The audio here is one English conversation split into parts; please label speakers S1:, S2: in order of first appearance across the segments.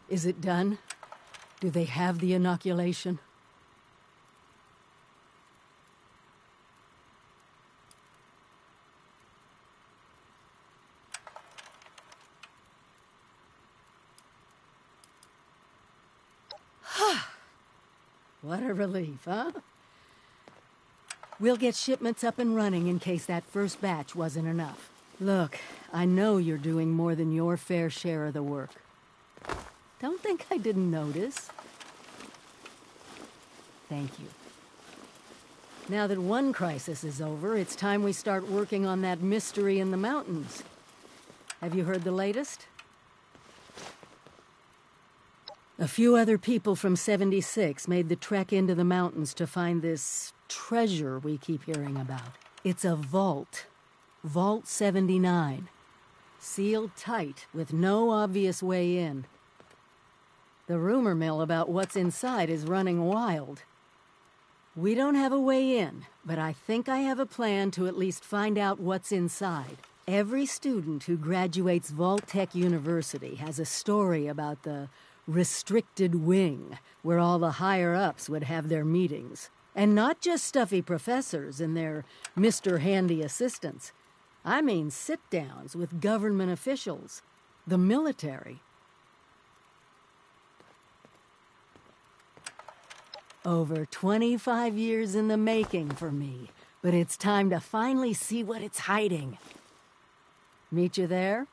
S1: Is it done? Do they have the inoculation? What a relief, huh? We'll get shipments up and running in case that first batch wasn't enough. Look, I know you're doing more than your fair share of the work. Don't think I didn't notice. Thank you. Now that one crisis is over, it's time we start working on that mystery in the mountains. Have you heard the latest? A few other people from 76 made the trek into the mountains to find this treasure we keep hearing about. It's a vault. Vault 79. Sealed tight, with no obvious way in. The rumor mill about what's inside is running wild. We don't have a way in, but I think I have a plan to at least find out what's inside. Every student who graduates Vault-Tec University has a story about the restricted wing, where all the higher-ups would have their meetings. And not just stuffy professors and their Mr. Handy assistants. I mean sit-downs with government officials, the military. Over 25 years in the making for me, but it's time to finally see what it's hiding. Meet you there?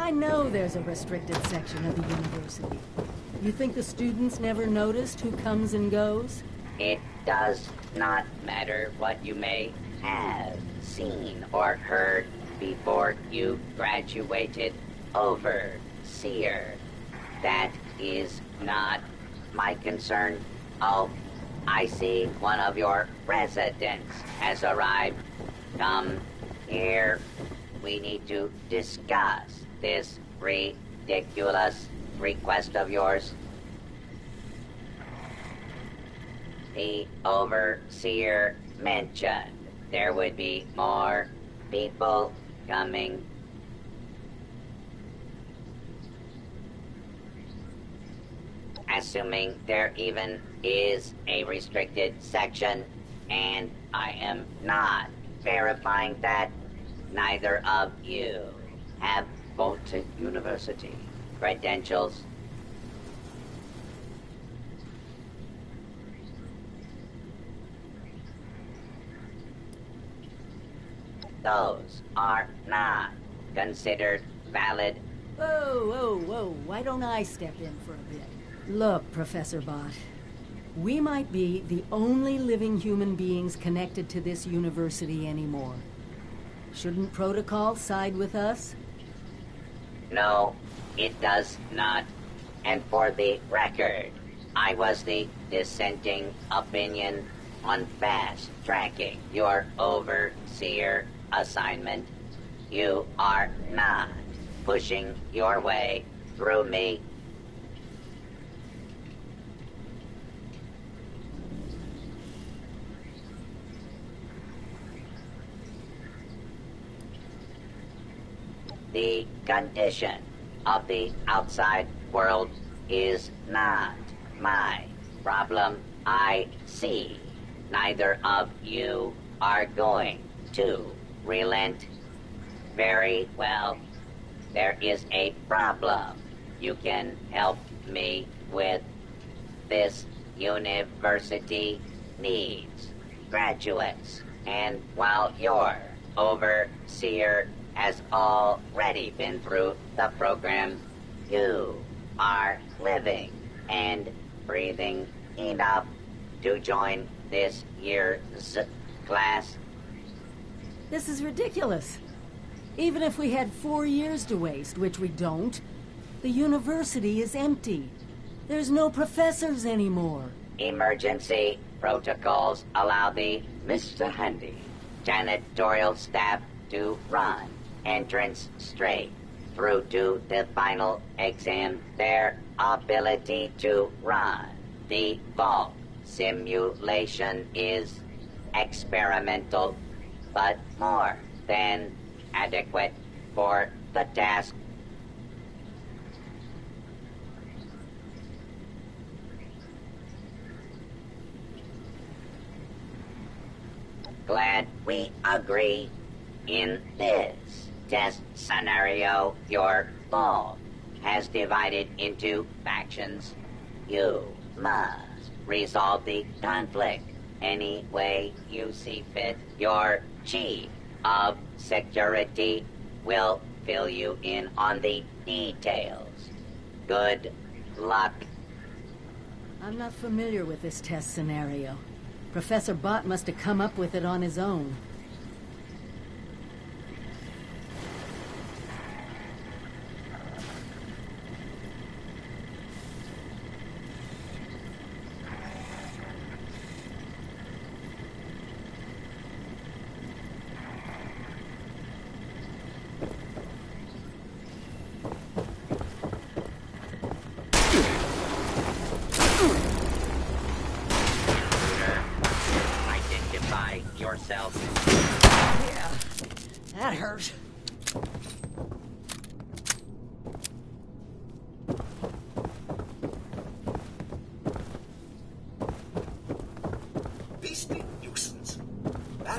S1: I know there's a restricted section of the university. You think the students never noticed who comes and goes?
S2: It does not matter what you may have seen or heard before you graduated, overseer. That is not my concern. Oh, I see one of your residents has arrived. Come here. We need to discuss this ridiculous request of yours. The overseer mentioned there would be more people coming. Assuming there even is a restricted section, and I am not verifying that, neither of you have Baltic University credentials. Those are not considered valid.
S1: Whoa. Why don't I step in for a bit? Look, Professor Bott. We might be the only living human beings connected to this university anymore. Shouldn't protocol side with us?
S2: No, it does not. And for the record, I was the dissenting opinion on fast-tracking your overseer assignment. You are not pushing your way through me. The condition of the outside world is not my problem. I see neither of you are going to relent. Very well. There is a problem you can help me with. This university needs graduates, and while your overseer has already been through the program, you are living and breathing enough to join this year's class.
S1: This is ridiculous. Even if we had 4 years to waste, which we don't, the university is empty. There's no professors anymore.
S2: Emergency protocols allow the Mr. Handy janitorial staff to run entrance straight through to the final exam. Their ability to run the vault simulation is experimental, but more than adequate for the task. Glad we agree. In this test scenario, your vault has divided into factions. You must resolve the conflict any way you see fit. Your chief of security will fill you in on the details. Good luck.
S1: I'm not familiar with this test scenario. Professor Bott must have come up with it on his own.
S2: Yourself.
S1: Yeah, that hurt.
S3: Beastly nuisance.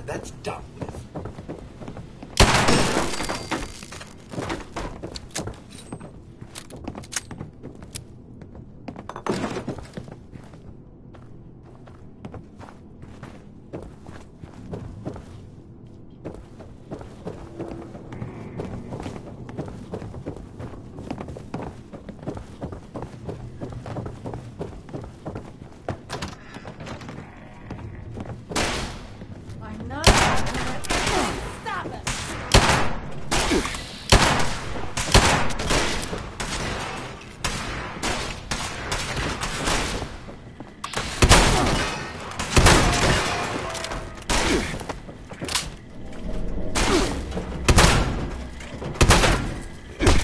S3: That's done with.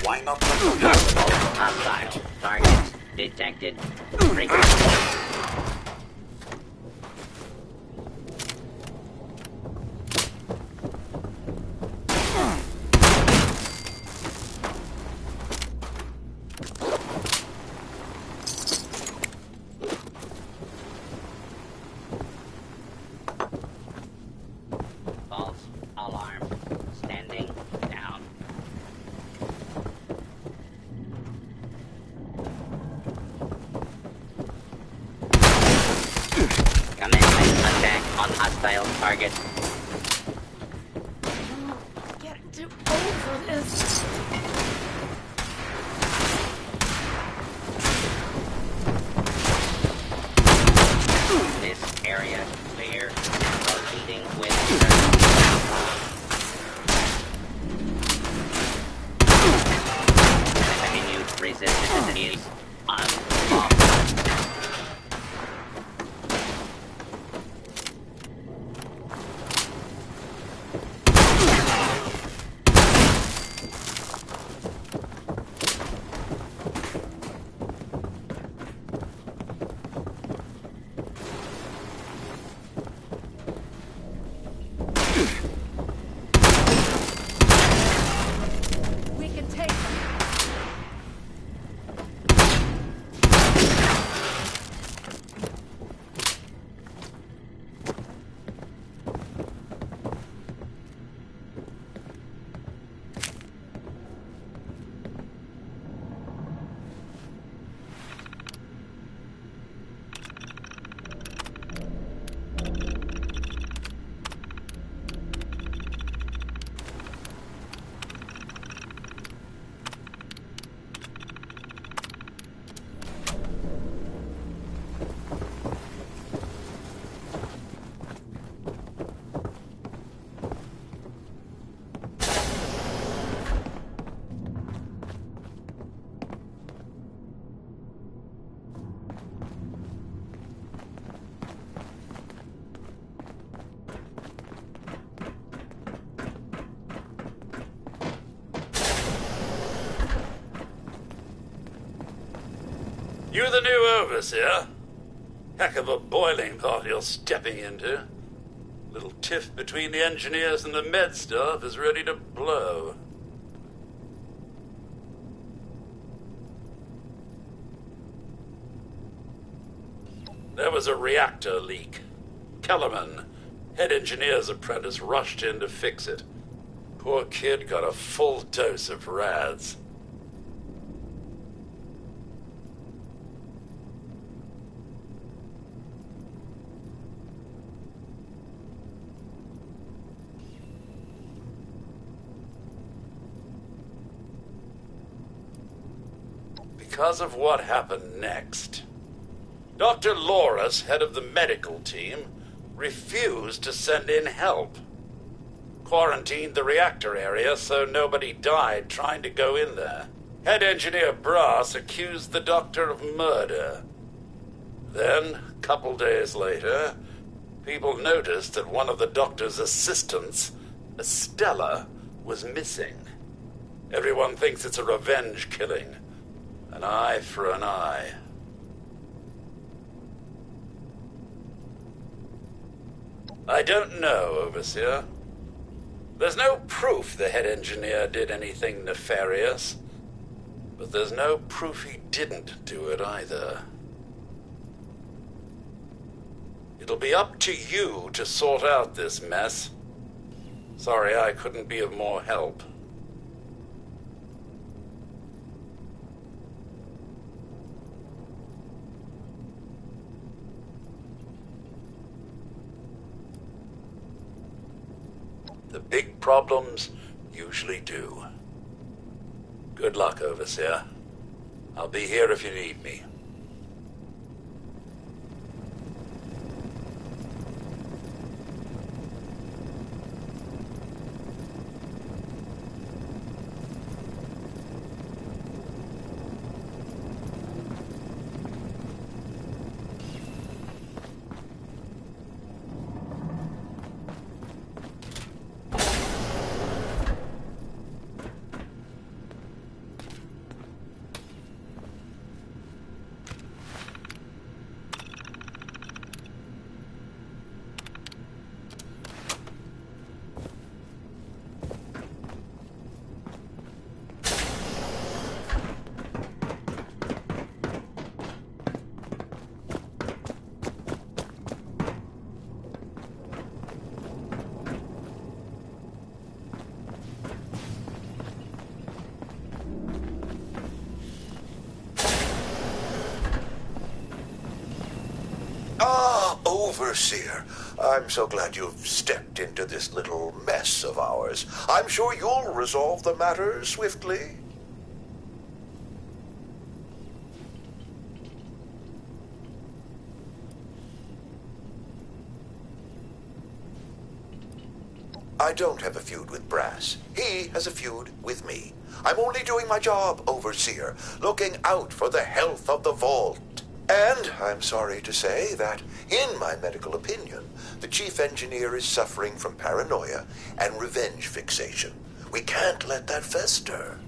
S3: Why not let
S2: Hostile targets detected. False alarm. Standing down. Commencing attack on hostile target.
S4: Get over this.
S2: This area clear. Proceeding with continued resistance is unlawful.
S4: We can take them.
S5: You the new overseer? Heck of a boiling pot you're stepping into. Little tiff between the engineers and the med staff is ready to blow. There was a reactor leak. Kellerman, head engineer's apprentice, rushed in to fix it. Poor kid got a full dose of rads. Because of what happened next. Dr. Loris, head of the medical team, refused to send in help. Quarantined the reactor area so nobody died trying to go in there. Head engineer Brass accused the doctor of murder. Then, a couple days later, people noticed that one of the doctor's assistants, Estella, was missing. Everyone thinks it's a revenge killing. An eye for an eye. I don't know, Overseer. There's no proof the head engineer did anything nefarious, but there's no proof he didn't do it either. It'll be up to you to sort out this mess. Sorry I couldn't be of more help. The big problems usually do. Good luck, Overseer. I'll be here if you need me.
S3: Overseer, I'm so glad you've stepped into this little mess of ours. I'm sure you'll resolve the matter swiftly. I don't have a feud with Brass. He has a feud with me. I'm only doing my job, Overseer, looking out for the health of the vault. And I'm sorry to say that, in my medical opinion, the chief engineer is suffering from paranoia and revenge fixation. We can't let that fester.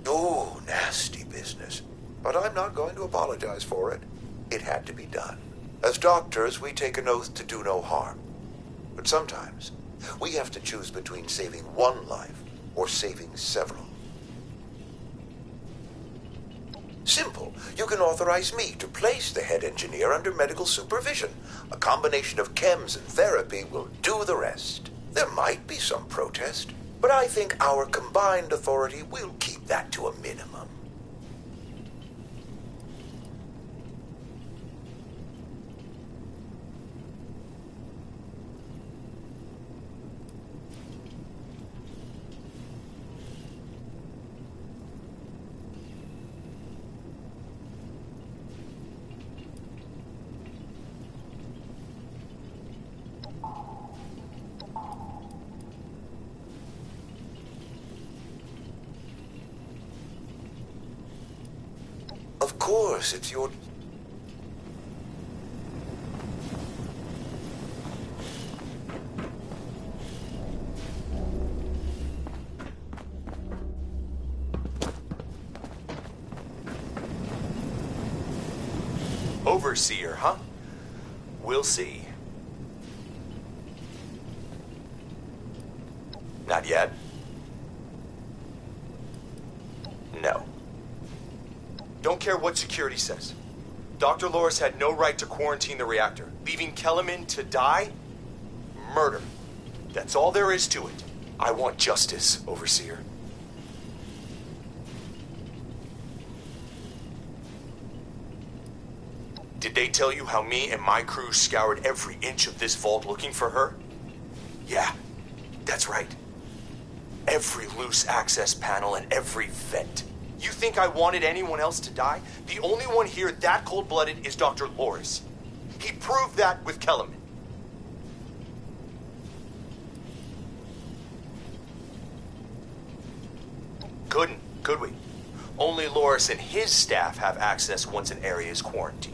S3: Oh, nasty business. But I'm not going to apologize for it. It had to be done. As doctors, we take an oath to do no harm. But sometimes, we have to choose between saving one life or saving several. Simple. You can authorize me to place the head engineer under medical supervision. A combination of chems and therapy will do the rest. There might be some protest, but I think our combined authority will keep that to a minimum. Of course, it's your...
S6: Overseer, huh? We'll see. Not yet. No. Don't care what security says. Dr. Loris had no right to quarantine the reactor. Leaving Kellerman to die? Murder. That's all there is to it. I want justice, Overseer. Did they tell you how me and my crew scoured every inch of this vault looking for her? Yeah, that's right. Every loose access panel and every vent. You think I wanted anyone else to die? The only one here that cold-blooded is Dr. Loris. He proved that with Kellerman. Couldn't, could we? Only Loris and his staff have access once an area is quarantined.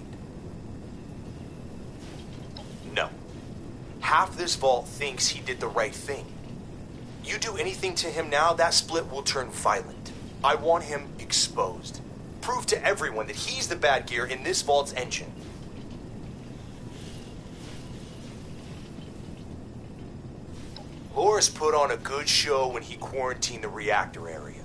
S6: No. Half this vault thinks he did the right thing. You do anything to him now, that split will turn violent. I want him exposed. Prove to everyone that he's the bad gear in this vault's engine. Loris put on a good show when he quarantined the reactor area.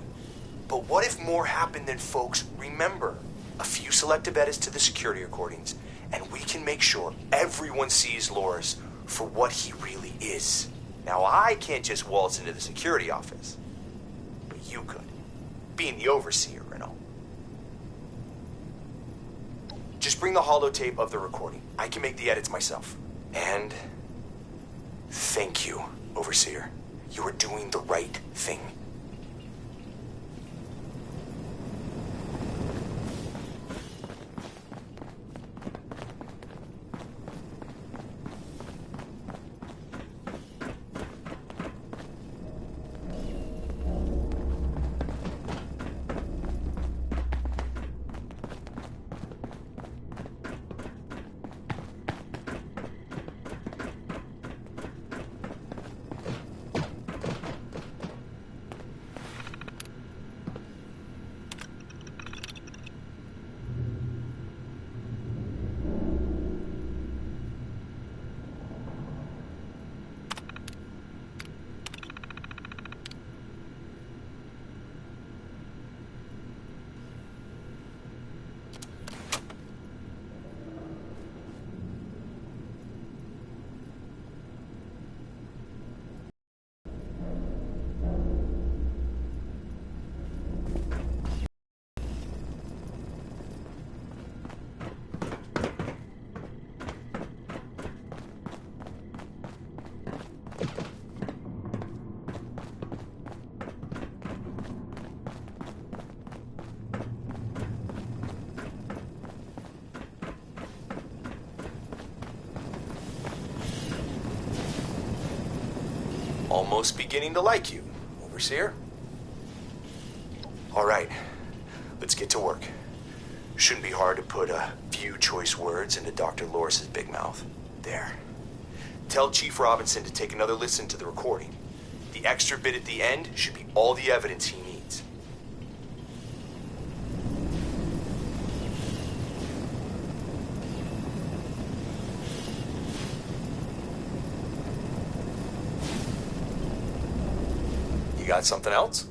S6: But what if more happened than folks remember? A few selective edits to the security recordings, and we can make sure everyone sees Loris for what he really is. Now, I can't just waltz into the security office, but you could, being the overseer and all. Just bring the holotape of the recording. I can make the edits myself. And thank you, Overseer. You are doing the right thing. almost beginning to like you, Overseer. All right, let's get to work. Shouldn't be hard to put a few choice words into Dr. Loris's big mouth. There. Tell Chief Robinson to take another listen to the recording. The extra bit at the end should be all the evidence he needs. You got something else?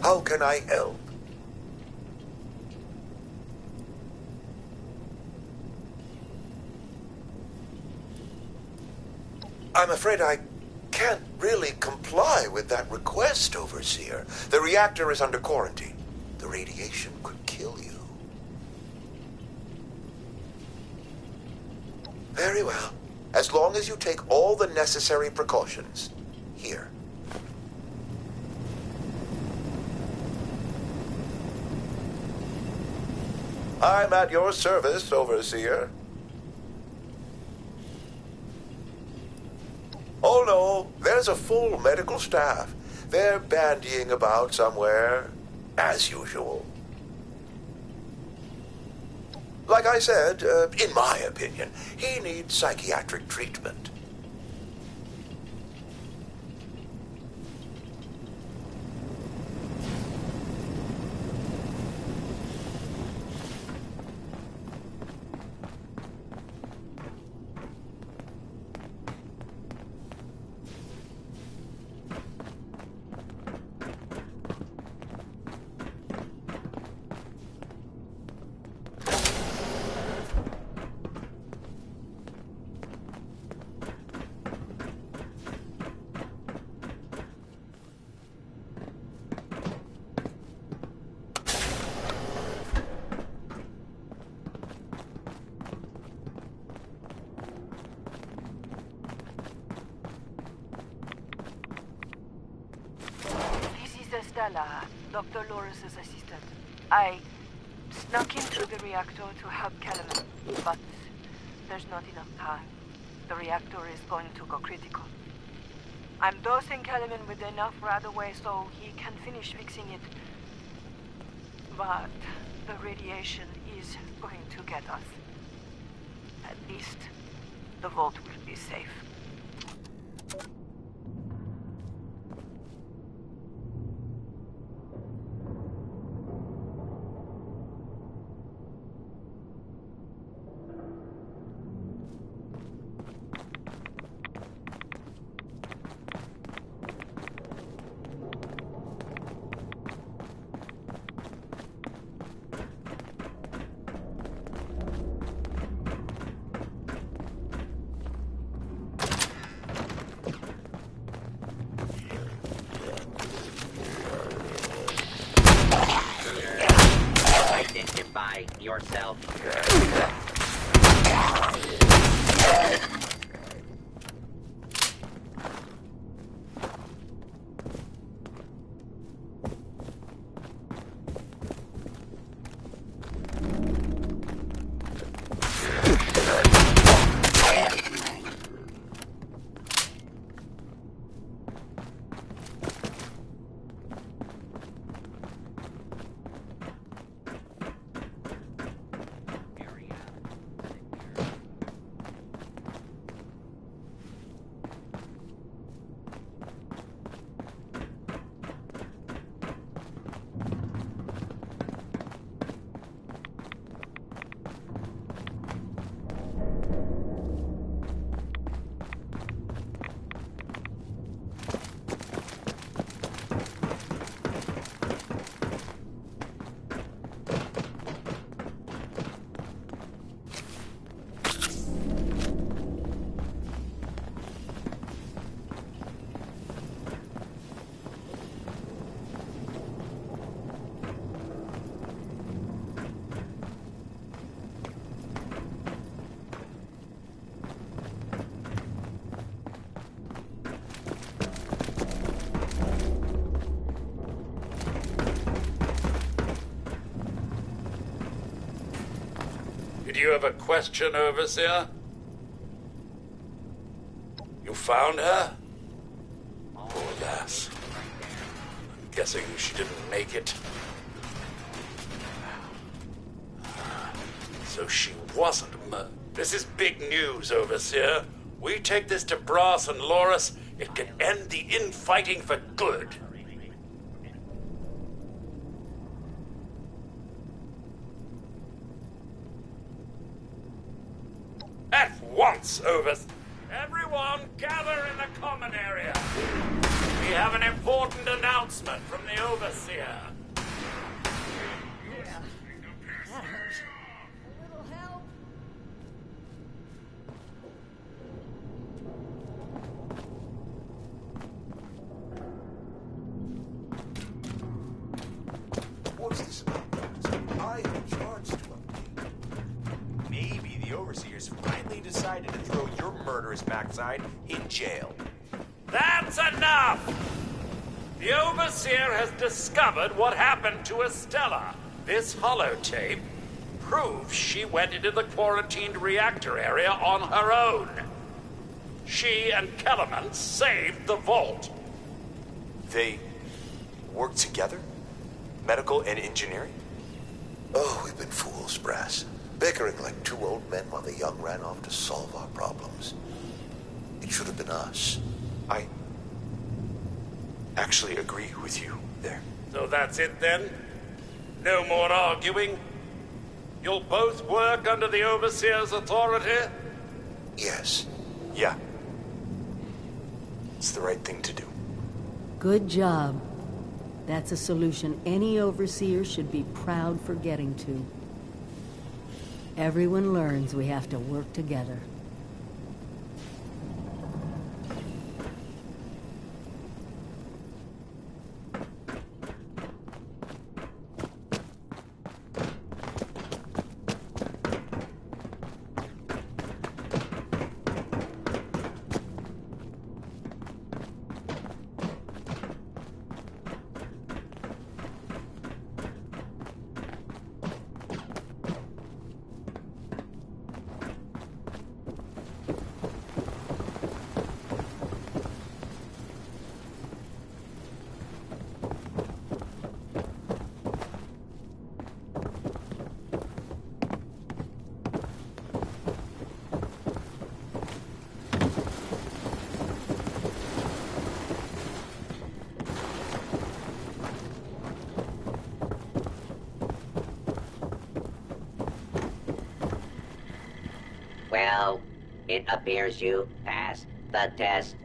S3: How can I help? I'm afraid I can't really comply with that request, Overseer. The reactor is under quarantine. The radiation could kill you. Very well. As long as you take all the necessary precautions. Here. I'm at your service, Overseer. Oh no, there's a full medical staff. They're bandying about somewhere, as usual. Like I said, in my opinion, he needs psychiatric treatment.
S4: Stella, Dr. Loris's assistant. I snuck into the reactor to help Kellerman, but there's not enough time. The reactor is going to go critical. I'm dosing Kellerman with enough right away so he can finish fixing it. But the radiation is going to get us. At least the vault will be safe.
S2: Identify yourself.
S5: Did you have a question, Overseer? You found her? Poor lass. I'm guessing she didn't make it. So she wasn't murdered. This is big news, Overseer. We take this to Brass and Loris, it could end the infighting for good. At once, Everyone, gather in the common area. We have an important announcement from the Overseer.
S3: What's this about, Doctor? I am charged to update.
S6: Maybe the Overseers finally decided to throw your murderous backside in jail.
S5: That's enough! The Overseer has discovered what happened to Estella. This holotape proves she went into the quarantined reactor area on her own. She and Kellerman saved the vault.
S6: They work together? Medical and engineering?
S3: Oh, we've been fools, Brass. Bickering like two old men while the young ran off to solve our problems. It should have been us.
S6: I actually agree with you there.
S5: So that's it then? No more arguing? You'll both work under the Overseer's authority?
S3: Yes.
S6: Yeah. It's the right thing to do.
S1: Good job. That's a solution any overseer should be proud for getting to. Everyone learns we have to work together.
S2: Well, it appears you passed the test,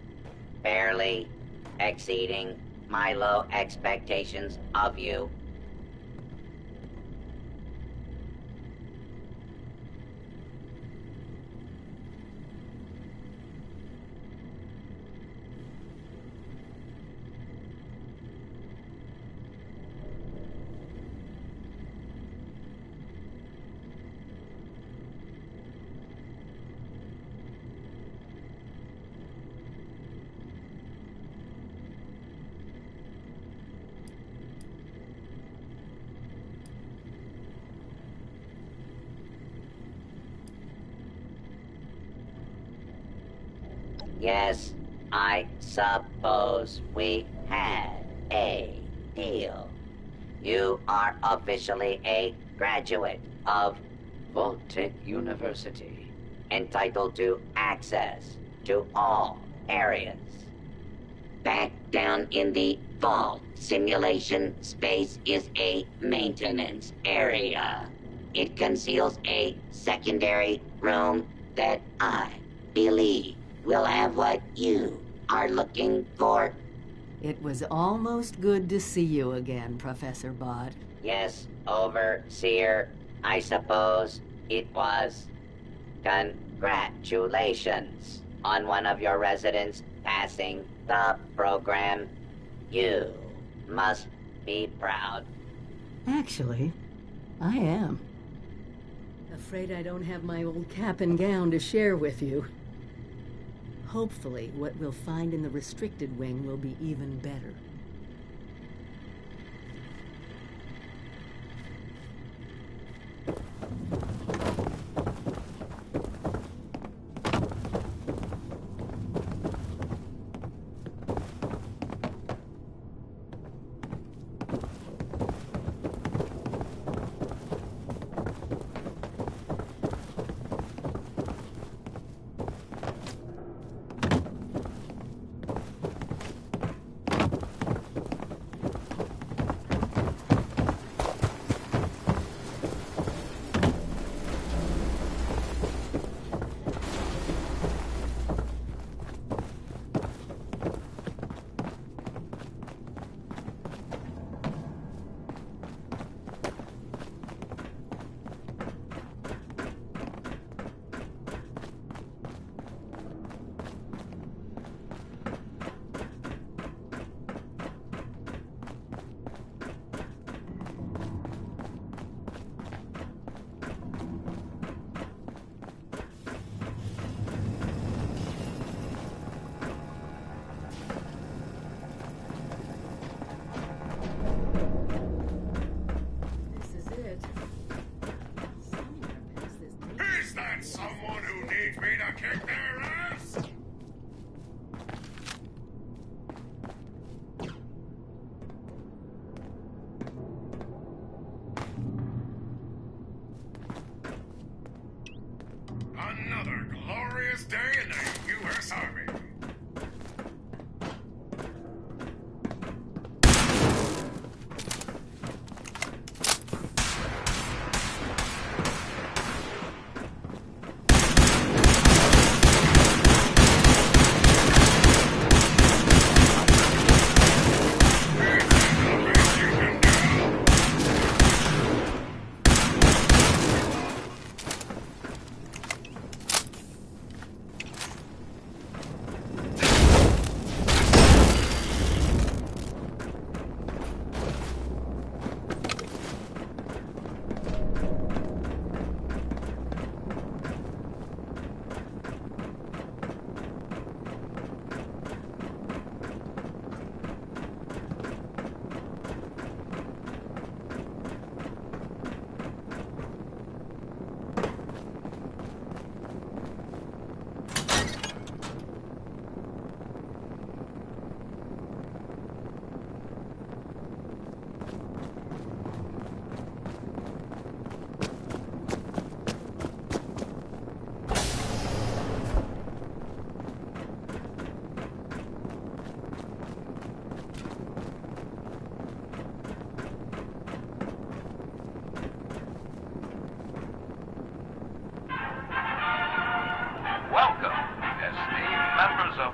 S2: barely exceeding my low expectations of you. Yes, I suppose we had a deal. You are officially a graduate of Vault-Tec University, entitled to access to all areas. Back down in the vault, simulation space is a maintenance area. It conceals a secondary room that I believe will have what you are looking for.
S1: It was almost good to see you again, Professor Bott.
S2: Yes, Overseer, I suppose it was. Congratulations on one of your residents passing the program. You must be proud.
S1: Actually, I am. Afraid I don't have my old cap and gown to share with you. Hopefully, what we'll find in the restricted wing will be even better.
S7: ready to kick their ass? Another glorious day in the U.S. Army.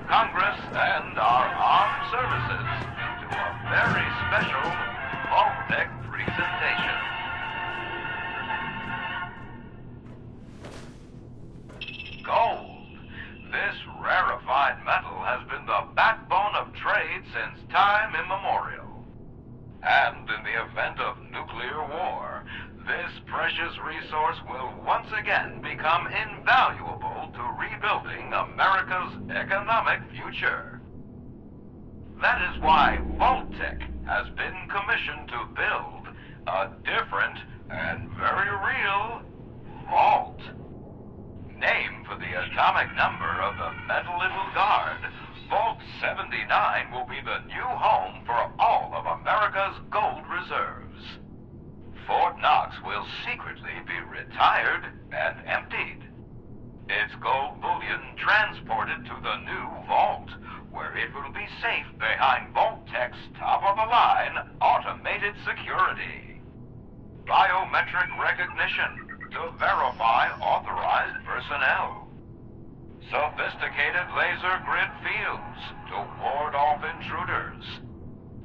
S8: Congress and our armed services to a very special Vault-Tec presentation. Gold. This rarefied metal has been the backbone of trade since time immemorial. And in the event of nuclear war, this precious resource will once again become invaluable to rebuilding America's economic future. That is why Vault-Tec has been commissioned to build a different and very real vault. Named for the atomic number of the metal little guard, Vault 79 will be the new home for all of America's gold reserves. Fort Knox will secretly be retired and emptied. Its gold bullion transported to the new vault, where it will be safe behind Vault-Tec's top-of-the-line automated security. Biometric recognition to verify authorized personnel. Sophisticated laser grid fields to ward off intruders.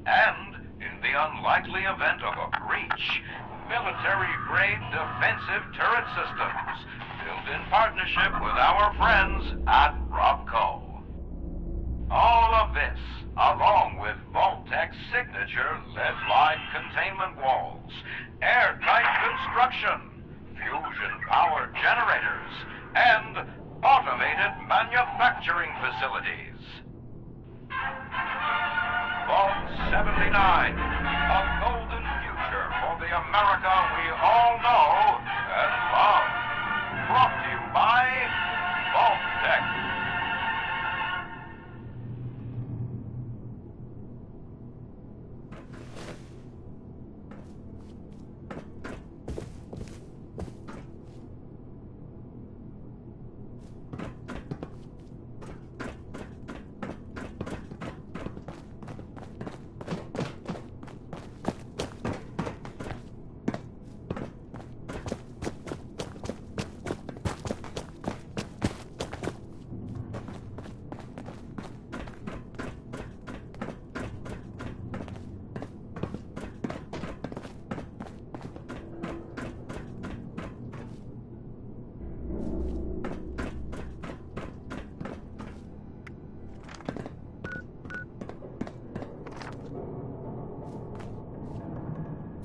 S8: And, in the unlikely event of a breach, military-grade defensive turret systems built in partnership with our friends at Robco. All of this, along with Vault-Tec's signature lead-lined containment walls, airtight construction, fusion-powered generators, and automated manufacturing facilities. Vault 79, a golden future for the America we all know and love. Brought to you by Vault-Tec.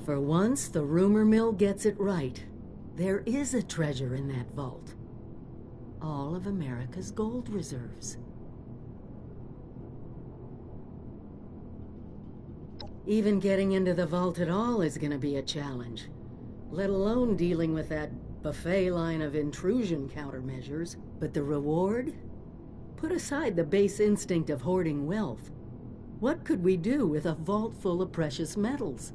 S1: For once, the rumor mill gets it right. There is a treasure in that vault. All of America's gold reserves. Even getting into the vault at all is gonna be a challenge, let alone dealing with that buffet line of intrusion countermeasures, but the reward? Put aside the base instinct of hoarding wealth. What could we do with a vault full of precious metals?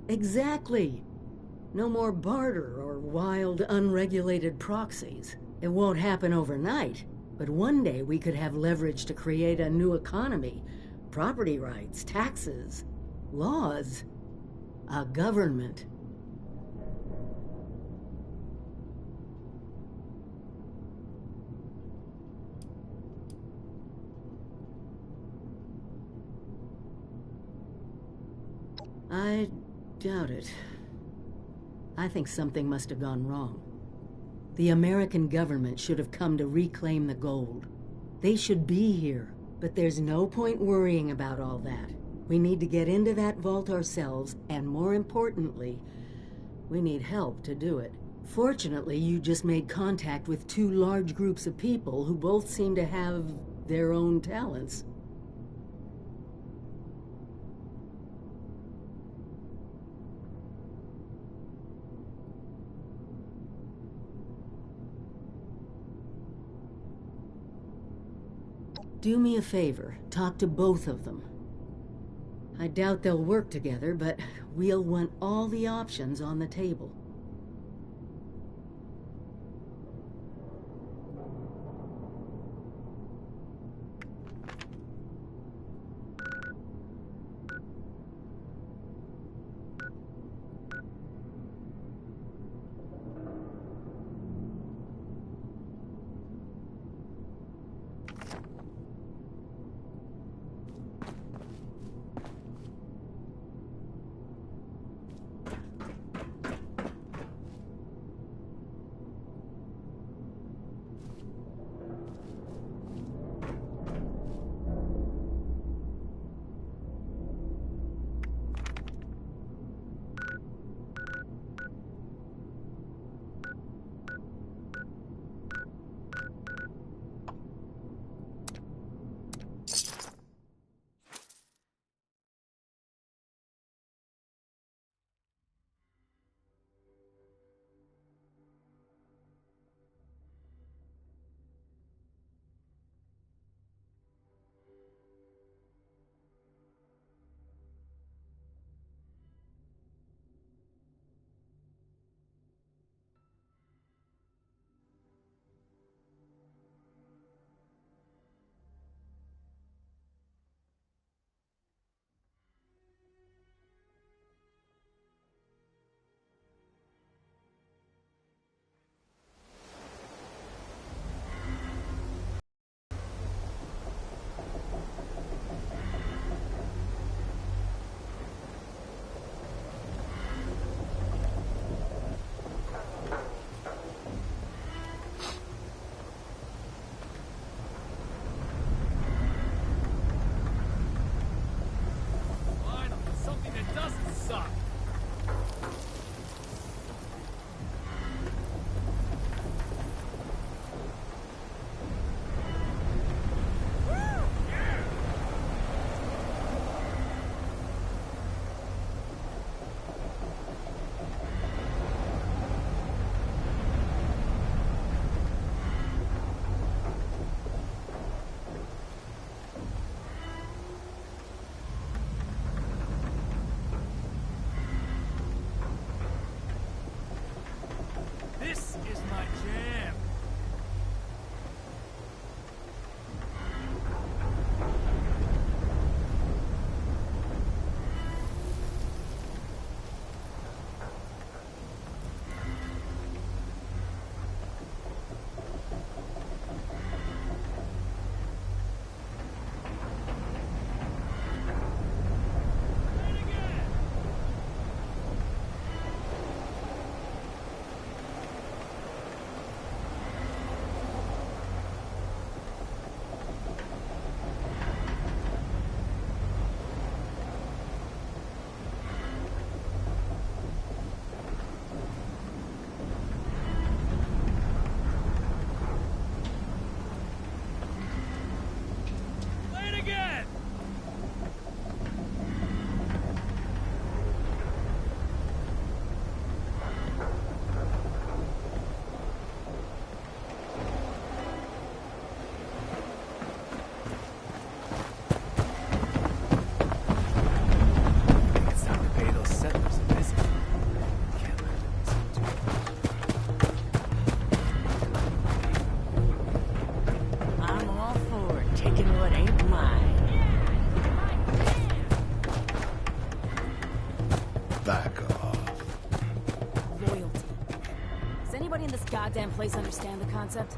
S1: Exactly. No more barter or wild, unregulated proxies. It won't happen overnight, but one day we could have leverage to create a new economy. Property rights, taxes, laws, a government. I doubt it. I think something must have gone wrong. The American government should have come to reclaim the gold. They should be here, but there's no point worrying about all that. We need to get into that vault ourselves, and more importantly, we need help to do it. Fortunately, you just made contact with two large groups of people who both seem to have their own talents. Do me a favor, talk to both of them. I doubt they'll work together, but we'll want all the options on the table.
S7: Back off.
S9: Loyalty. Does anybody in this goddamn place understand the concept?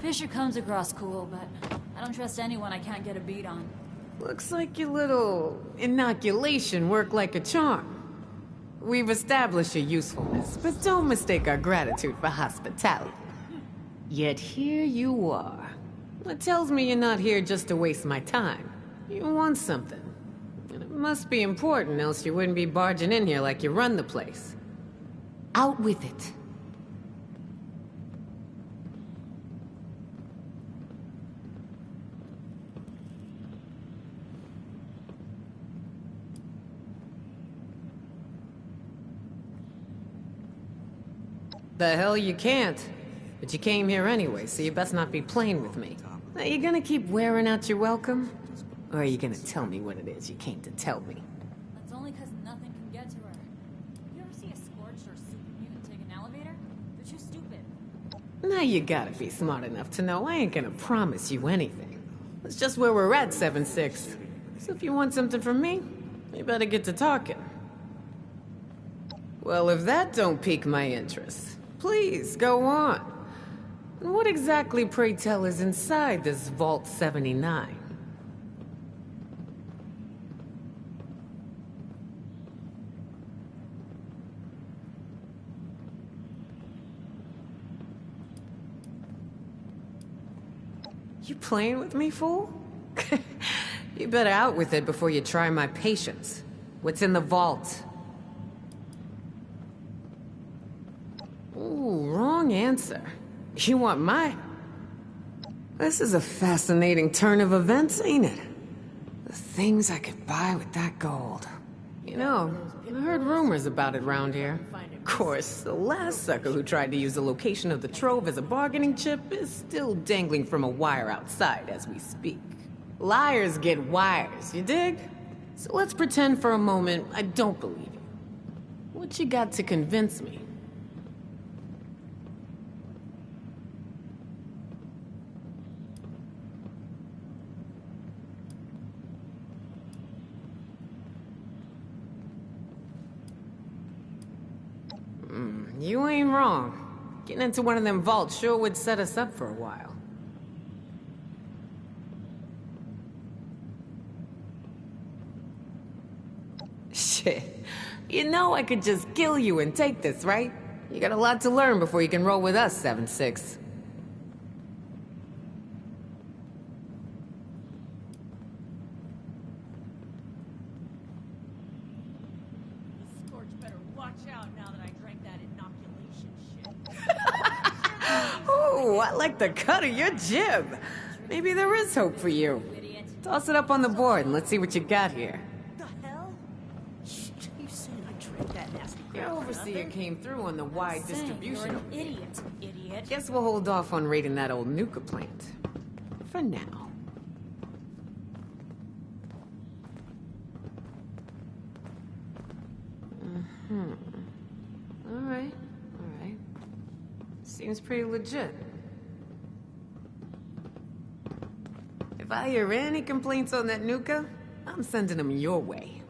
S10: Fisher comes across cool, but I don't trust anyone I can't get a beat on.
S11: Looks like your little inoculation worked like a charm. We've established your usefulness, but don't mistake our gratitude for hospitality. Yet here you are. It tells me you're not here just to waste my time. You want something. And it must be important, else you wouldn't be barging in here like you run the place. Out with it. The hell you can't. But you came here anyway, so you best not be playing with me. Are you gonna keep wearing out your welcome? Or are you gonna tell me what it is you came to tell me?
S10: That's only because nothing can get to her. You ever see a Scorched or a super mutant take an elevator? They're too stupid.
S11: Now you gotta be smart enough to know I ain't gonna promise you anything. It's just where we're at, 7-6. So if you want something from me, you better get to talking. Well, if that don't pique my interest, please, go on. What exactly, pray tell, is inside this Vault 79? You playing with me, fool? You better out with it before you try my patience. What's in the vault? Ooh, wrong answer. You want my... This is a fascinating turn of events, ain't it? The things I could buy with that gold. You know, I heard rumors about it round here. Of course, the last sucker who tried to use the location of the trove as a bargaining chip is still dangling from a wire outside as we speak. Liars get wires, you dig? So let's pretend for a moment I don't believe you. What you got to convince me? You ain't wrong. Getting into one of them vaults sure would set us up for a while. Shit. You know I could just kill you and take this, right? You got a lot to learn before you can roll with us, 7-6.
S9: Scorch better watch out now that I drank that inoculation shit.
S11: Oh, I like the cut of your jib. Maybe there is hope for you. Toss it up on the board and let's see what you got here.
S9: The hell? You said I drank that nasty crap.
S11: Your overseer came through on the wide distribution.
S9: You're an idiot.
S11: Guess we'll hold off on raiding that old nuka plant. For now. Alright. Seems pretty legit. If I hear any complaints on that nuka, I'm sending them your way.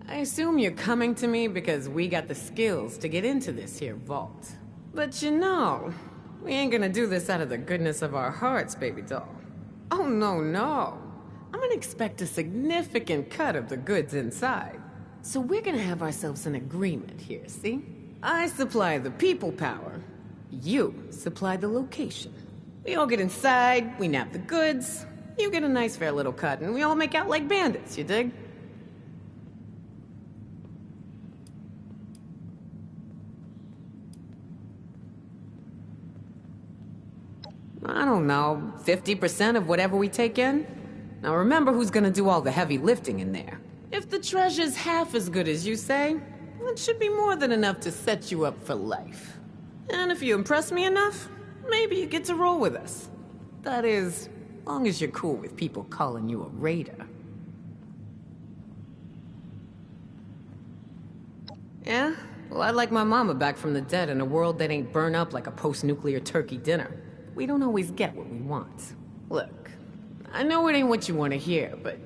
S11: I assume you're coming to me because we got the skills to get into this here vault. But you know, we ain't gonna do this out of the goodness of our hearts, baby doll. Oh, no. I'm gonna expect a significant cut of the goods inside. So we're gonna have ourselves an agreement here, see? I supply the people power. You supply the location. We all get inside, we nab the goods, you get a nice fair little cut, and we all make out like bandits, you dig? I don't know, 50% of whatever we take in? Now remember who's gonna do all the heavy lifting in there. If the treasure's half as good as you say, it should be more than enough to set you up for life. And if you impress me enough, maybe you get to roll with us. That is, long as you're cool with people calling you a raider. Yeah? Well, I'd like my mama back from the dead in a world that ain't burned up like a post-nuclear turkey dinner. We don't always get what we want. Look, I know it ain't what you want to hear, but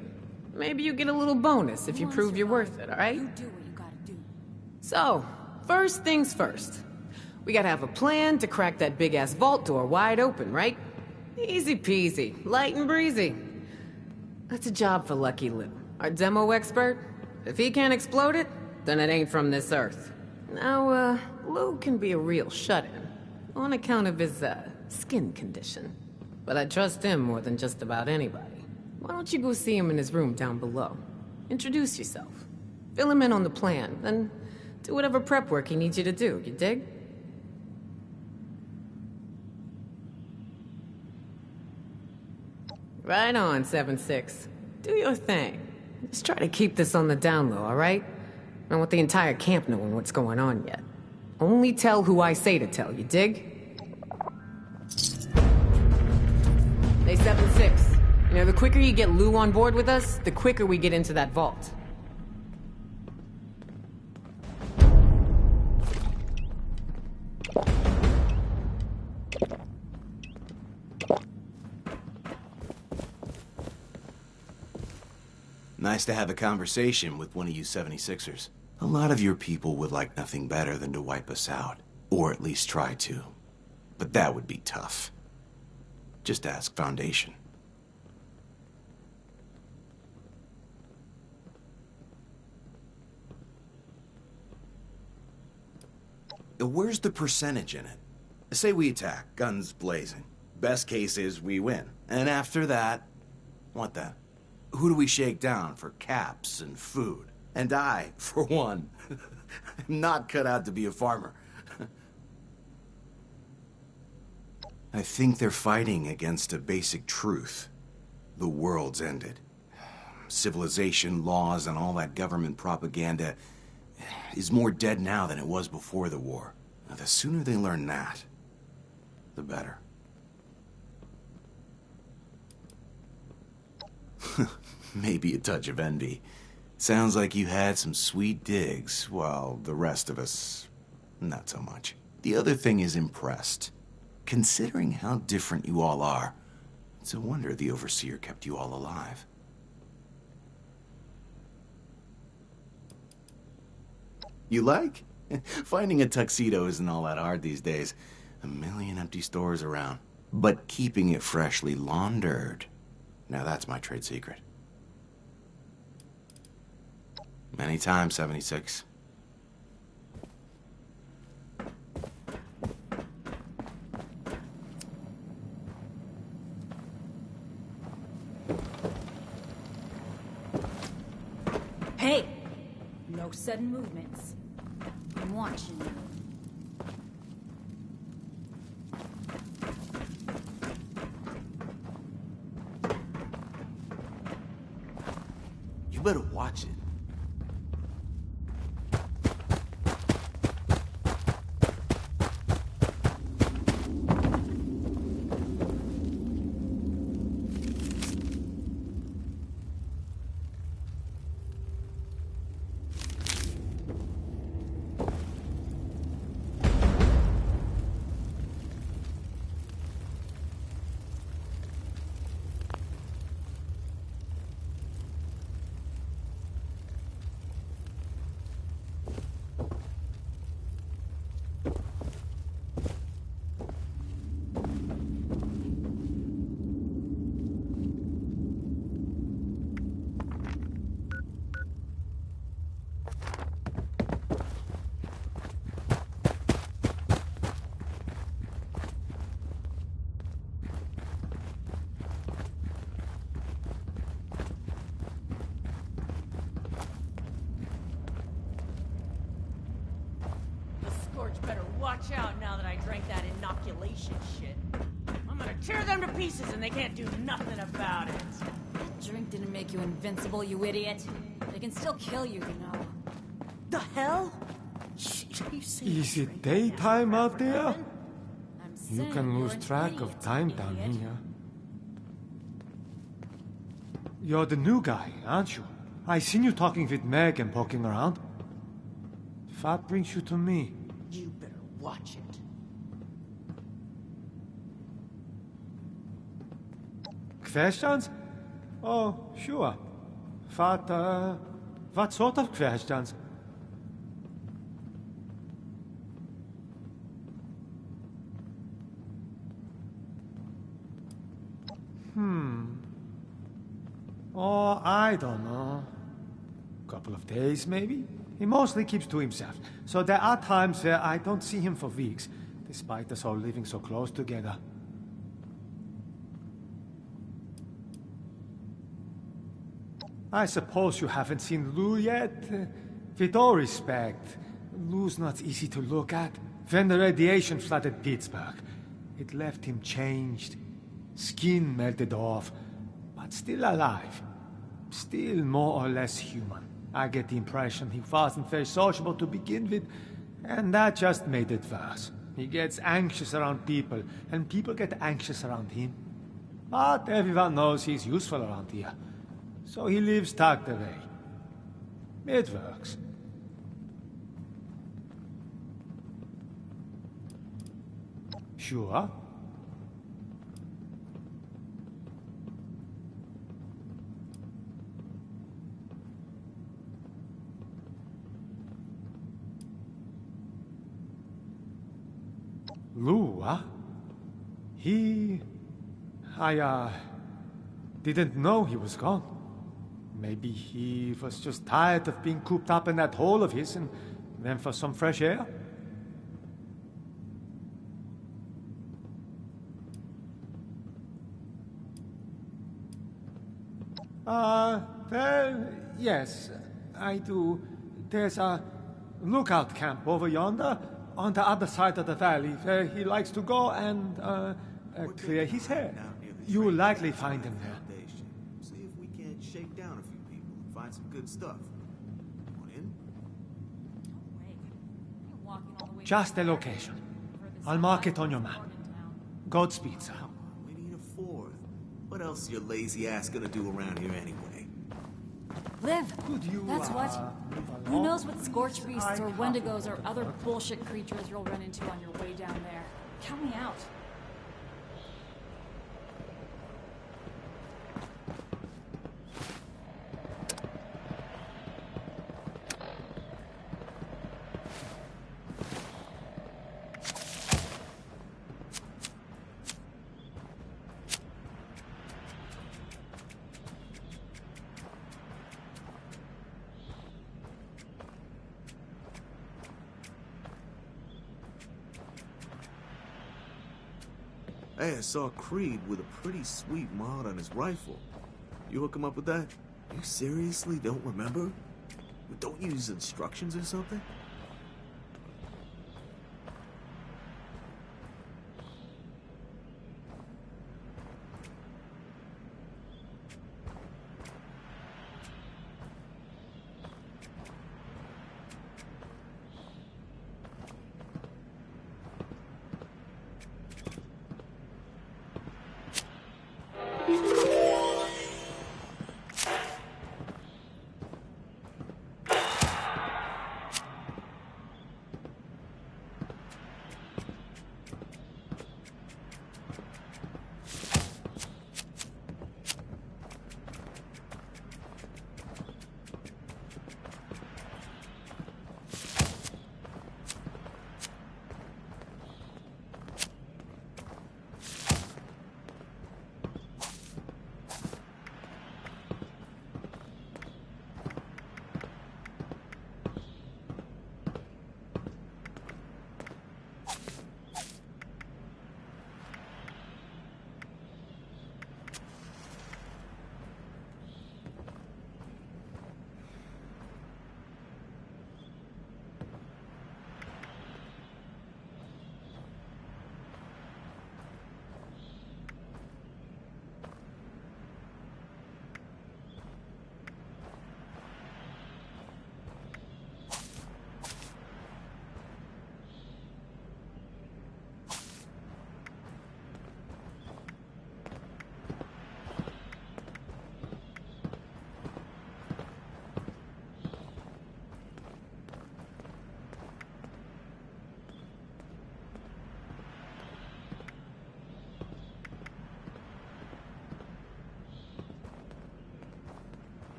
S11: maybe you get a little bonus if you prove you're worth it, alright?
S9: You do what you gotta do.
S11: So, first things first. We gotta have a plan to crack that big-ass vault door wide open, right? Easy peasy, light and breezy. That's a job for Lucky Lou, our demo expert. If he can't explode it, then it ain't from this earth. Now, Lou can be a real shut-in, on account of his, skin condition. But I trust him more than just about anybody. Why don't you go see him in his room down below? Introduce yourself. Fill him in on the plan, then do whatever prep work he needs you to do, you dig? Right on, 7-6. Do your thing. Just try to keep this on the down low, alright? I don't want the entire camp knowing what's going on yet. Only tell who I say to tell, you dig? Hey, 7-6. You know, the quicker you get Lou on board with us, the quicker we get into that vault.
S12: Nice to have a conversation with one of you 76ers. A lot of your people would like nothing better than to wipe us out. Or at least try to. But that would be tough. Just ask Foundation. Where's the percentage in it? Say we attack, guns blazing. Best case is we win. And after that, what then? Who do we shake down for caps and food? And I, for one, am not cut out to be a farmer. I think they're fighting against a basic truth. The world's ended. Civilization, laws, and all that government propaganda is more dead now than it was before the war. Now, the sooner they learn that, the better. Maybe a touch of envy. Sounds like you had some sweet digs, while the rest of us, not so much. The other thing is impressed. Considering how different you all are, it's a wonder the Overseer kept you all alive. You like? Finding a tuxedo isn't all that hard these days. A million empty stores around. But keeping it freshly laundered, now that's my trade secret. Many times, 76.
S9: Hey! No sudden movements. I'm watching you.
S13: You better watch it.
S14: Better watch out now that I drank that inoculation shit. I'm gonna tear them to pieces and they can't do nothing about it.
S9: That drink didn't make you invincible, you idiot. They can still kill you, you know.
S14: The hell?
S15: Is it daytime out there? You can lose track of time down here. You're the new guy, aren't you? I seen you talking with Meg and poking around. What brings you to me?
S14: You better watch it.
S15: Questions? Oh, sure. What sort of questions? Oh, I don't know. Couple of days, maybe? He mostly keeps to himself, so there are times where I don't see him for weeks, despite us all living so close together. I suppose you haven't seen Lou yet? With all respect, Lou's not easy to look at. When the radiation flooded Pittsburgh, it left him changed. Skin melted off, but still alive. Still more or less human. I get the impression he wasn't very sociable to begin with, and that just made it worse. He gets anxious around people, and people get anxious around him. But everyone knows he's useful around here, so he lives tucked away. It works. Sure. Lou, huh? I didn't know he was gone. Maybe he was just tired of being cooped up in that hole of his and went for some fresh air? Well, yes, I do. There's a lookout camp over yonder, on the other side of the valley, where he likes to go and clear his hair. You will likely find him there.
S13: See if we can't shake down a few people and find some good stuff. Want in?
S15: Just the location. I'll mark it on your map. Godspeed, sir.
S13: We need a fourth. What else is your lazy ass gonna do around here anyway?
S9: Liv, that's what. Who knows what scorch beasts or wendigos or other bullshit creatures you'll run into on your way down there. Count me out.
S13: Hey, I saw Creed with a pretty sweet mod on his rifle. You hook him up with that? You seriously don't remember? Don't you use instructions or something?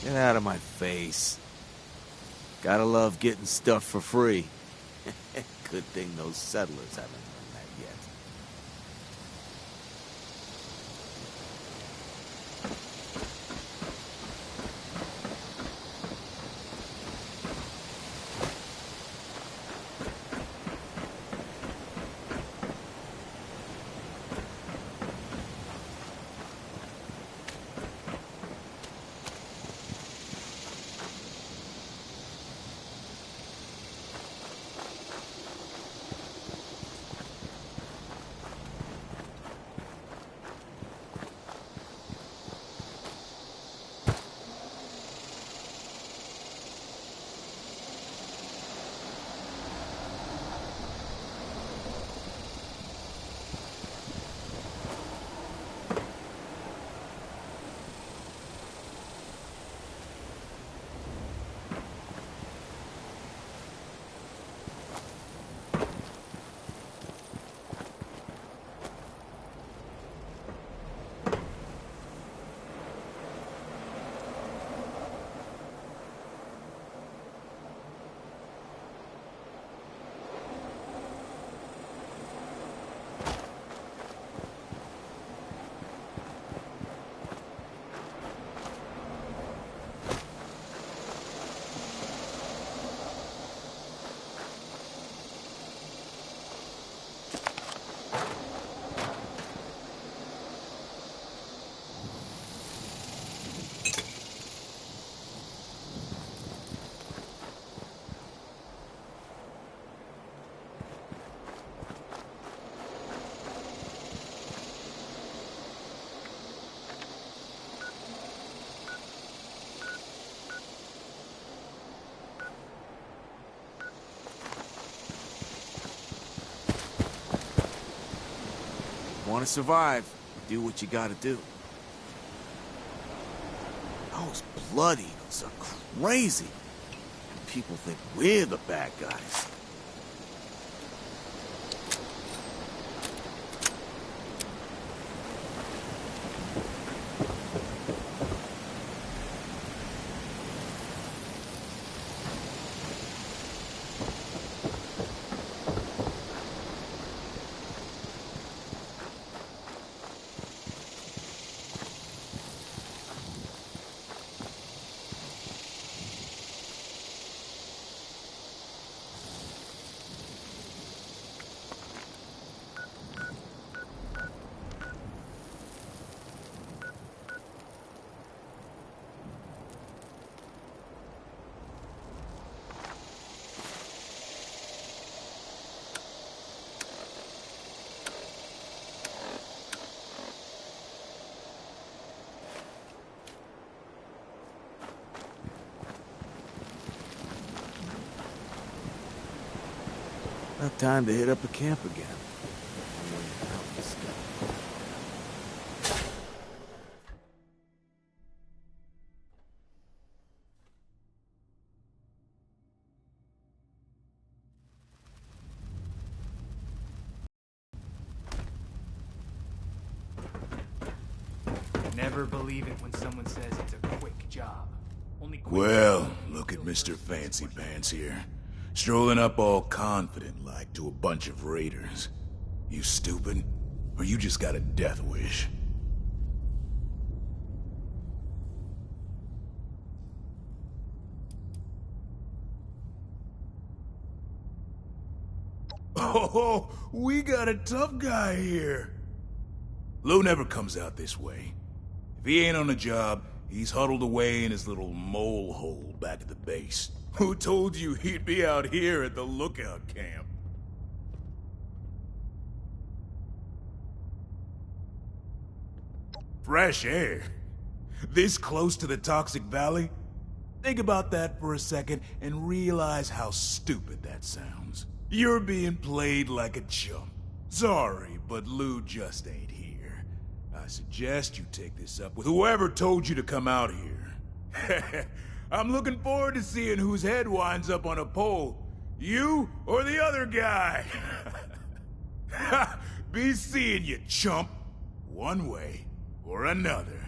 S13: Get out of my face. Gotta love getting stuff for free. Good thing those settlers haven't done that yet. Want to survive, do what you gotta do. Those blood eagles are crazy. People think we're the bad guys. About time to hit up a camp again.
S16: Never believe it when someone says it's a quick job.
S17: Well, look at Mr. Fancy Pants here. Strolling up all confident like to a bunch of raiders. You stupid? Or you just got a death wish? Oh, we got a tough guy here. Lou never comes out this way. If he ain't on the job, he's huddled away in his little mole hole back at the base. Who told you he'd be out here at the lookout camp? Fresh air? This close to the toxic valley? Think about that for a second and realize how stupid that sounds. You're being played like a chump. Sorry, but Lou just ain't here. I suggest you take this up with whoever told you to come out here. I'm looking forward to seeing whose head winds up on a pole. You or the other guy? Be seeing you, chump. One way or another.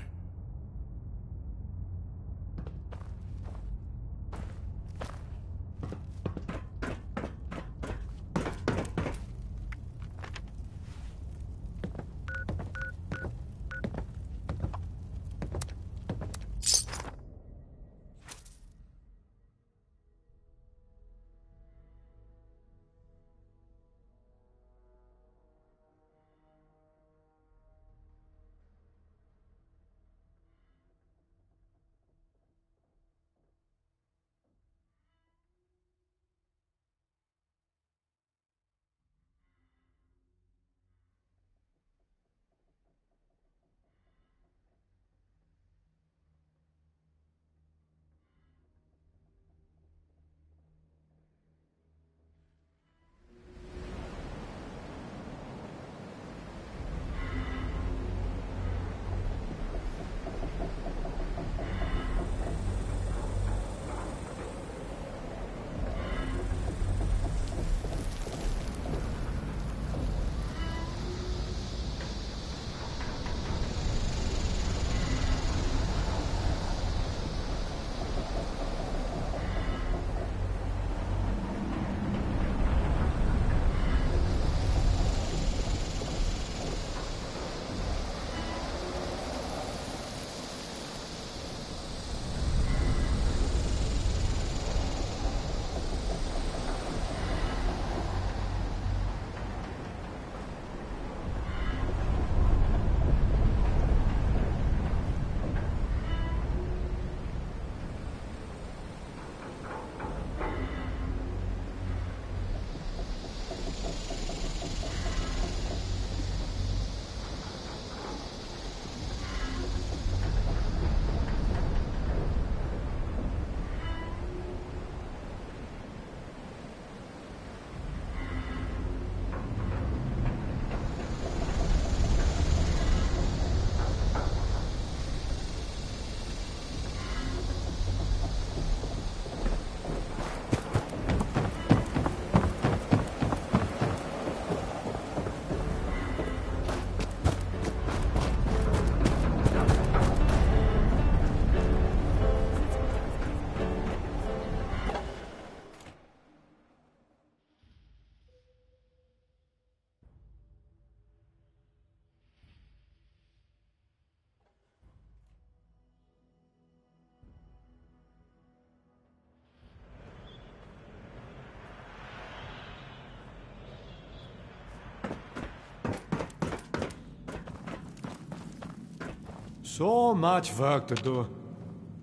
S15: So much work to do.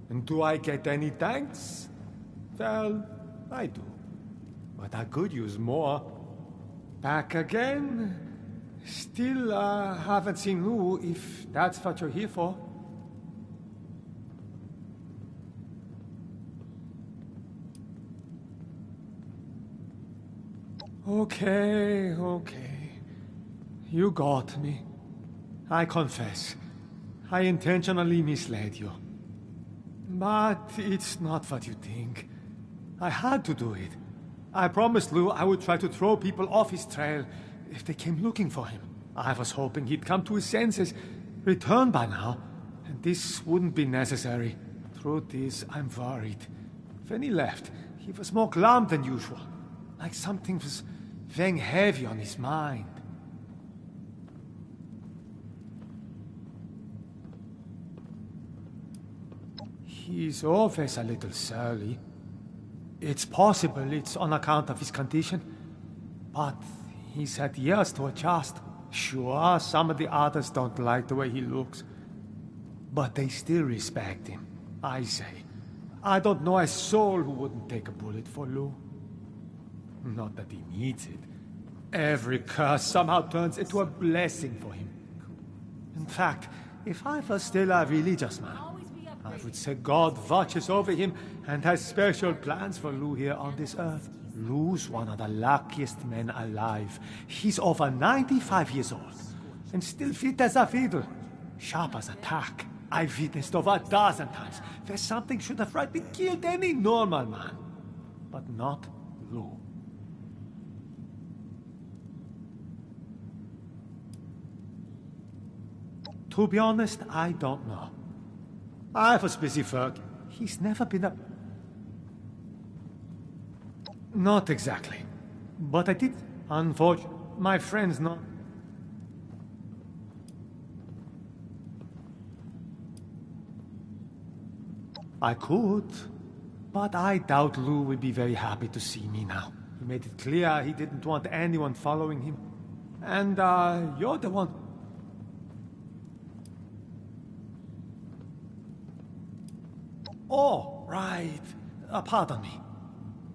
S15: And do I get any thanks? Well, I do. But I could use more. Back again? Still, haven't seen Lou, if that's what you're here for. Okay. You got me. I confess. I intentionally misled you. But it's not what you think. I had to do it. I promised Lou I would try to throw people off his trail if they came looking for him. I was hoping he'd come to his senses, return by now, and this wouldn't be necessary. Truth is, I'm worried. When he left, he was more glum than usual, like something was weighing heavy on his mind. He's always a little surly. It's possible it's on account of his condition, but he's had years to adjust. Sure, some of the others don't like the way he looks, but they still respect him, I say. I don't know a soul who wouldn't take a bullet for Lou. Not that he needs it. Every curse somehow turns into a blessing for him. In fact, if I was still a religious man, I would say God watches over him and has special plans for Lou here on this earth. Lou's one of the luckiest men alive. He's over 95 years old and still fit as a fiddle. Sharp as a tack. I've witnessed over a dozen times where something should have rightly killed any normal man. But not Lou. To be honest, I don't know. I was busy work. He's never been a... Not exactly. But I did, unfortunately. My friends know. I could, but I doubt Lou will be very happy to see me now. He made it clear he didn't want anyone following him. And, you're the one... Oh, right. Pardon me.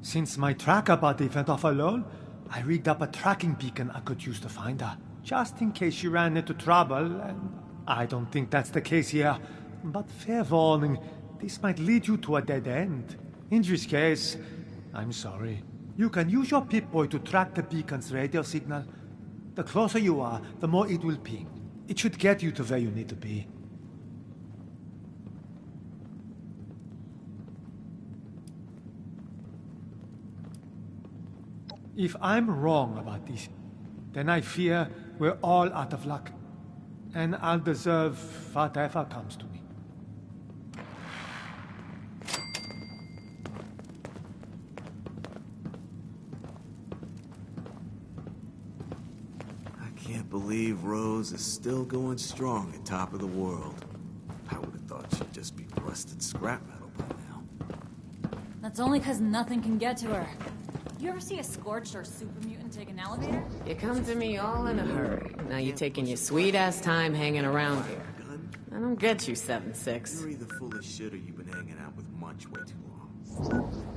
S15: Since my tracker buddy went off alone, I rigged up a tracking beacon I could use to find her, just in case she ran into trouble, and I don't think that's the case here. But fair warning, this might lead you to a dead end. In which case, I'm sorry. You can use your Pip-Boy to track the beacon's radio signal. The closer you are, the more it will ping. It should get you to where you need to be. If I'm wrong about this, then I fear we're all out of luck. And I'll deserve whatever comes to me.
S13: I can't believe Rose is still going strong at top of the world. I would have thought she'd just be rusted scrap metal by now.
S9: That's only because nothing can get to her. You ever see a Scorched or super mutant take an elevator?
S11: You come to me all in a hurry. Now you're taking your sweet-ass time hanging around here. I don't get you, 7-6.
S13: You're either full of shit or you've been hanging out with Munch way too long.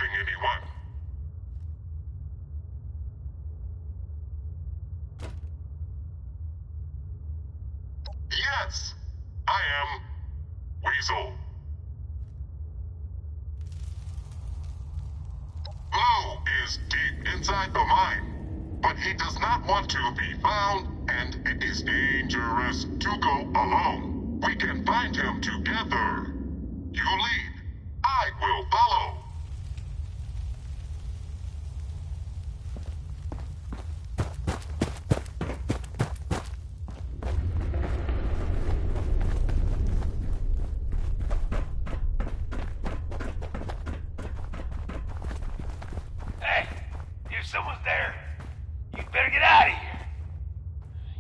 S7: hurting anyone. Yes, I am Weasel. Blue is deep inside the mine, but he does not want to be found, and it is dangerous to go alone. We can find him together. You lead. I will follow.
S18: Hey, if someone's there, you better get out of here.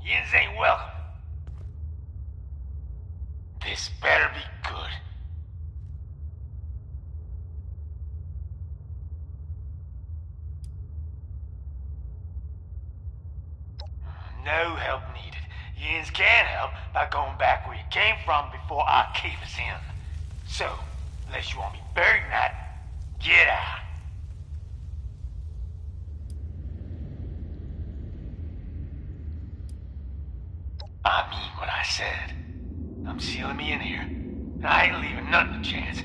S18: Yins ain't welcome. This better be good. No help needed. Yins can help by going back where you came from before I cave us in. So, unless you want me buried tonight, get out. I mean what I said. I'm sealing me in here, and I ain't leaving nothing to chance.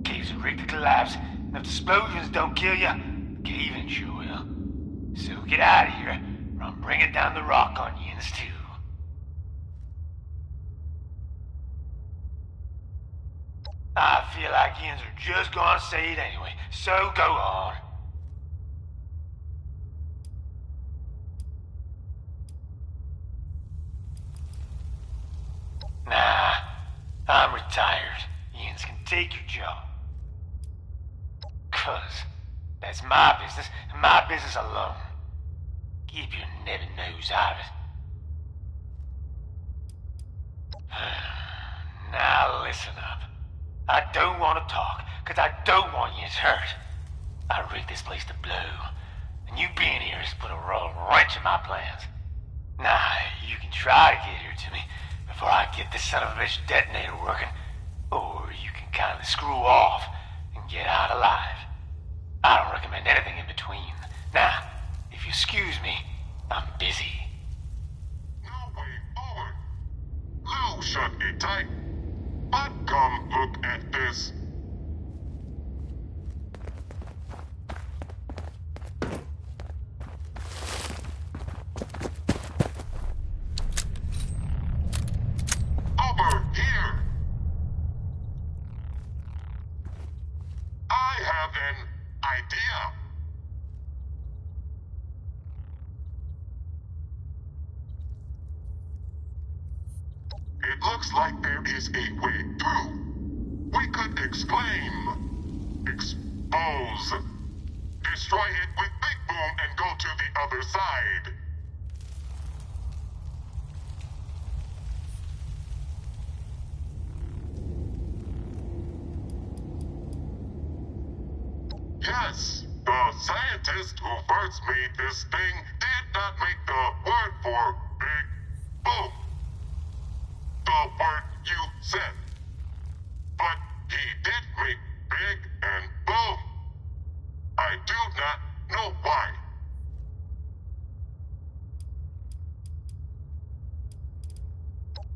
S18: Caves are rigged to collapse, and if the explosions don't kill you, the cave-in sure will. So get out of here, or I'm bringing down the rock on Yins too. I feel like Yins are just gonna say it anyway, so go on. Nah, I'm retired. Yins can take your job. 'Cause that's my business, and my business alone. Keep your never nose out of it. Now listen up. I don't want to talk, 'cause I don't want Yins hurt. I rigged this place to blow, and you being here has put a royal wrench in my plans. Nah, you can try to get here to me before I get this son of a bitch detonator working, or you can kindly screw off and get out alive. I don't recommend anything in between. Now, if you excuse me, I'm busy.
S7: No way forward. Lou shut it tight. But come look at this. Over here. I have an idea. It looks like there is a way through. We could exclaim, expose, destroy it with Big Boom and go to the other side. Yes, the scientist who first made this thing did not make the word for Big Boom. The word you said. But he did make Big and Boom. I do not know why.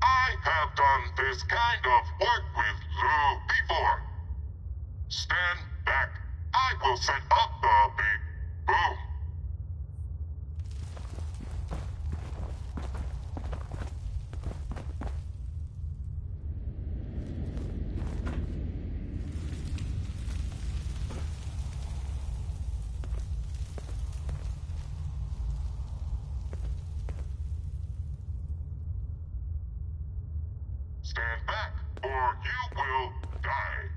S7: I have done this kind of work with Lou before. Stand back. I will set up the Big Boom. Stand back, or you will die.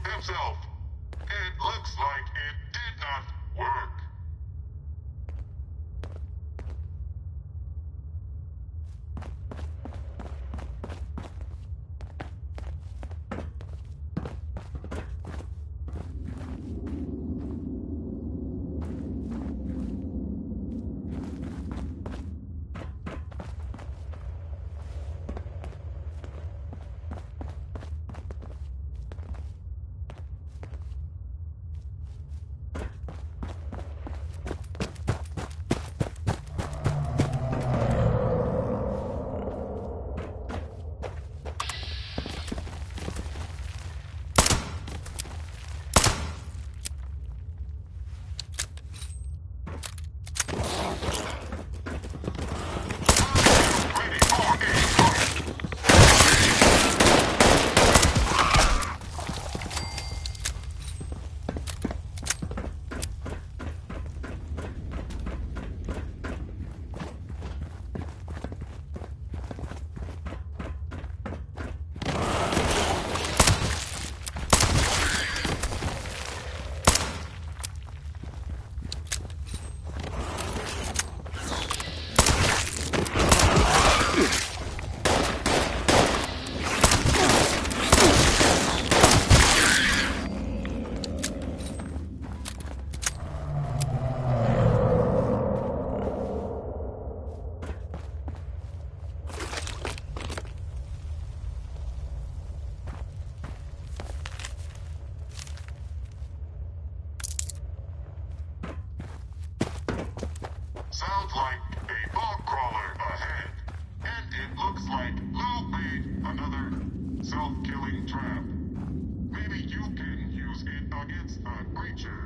S7: himself. It looks like it did not work. Sounds like a bog crawler ahead. And it looks like Lou made another self-killing trap. Maybe you can use it against a creature.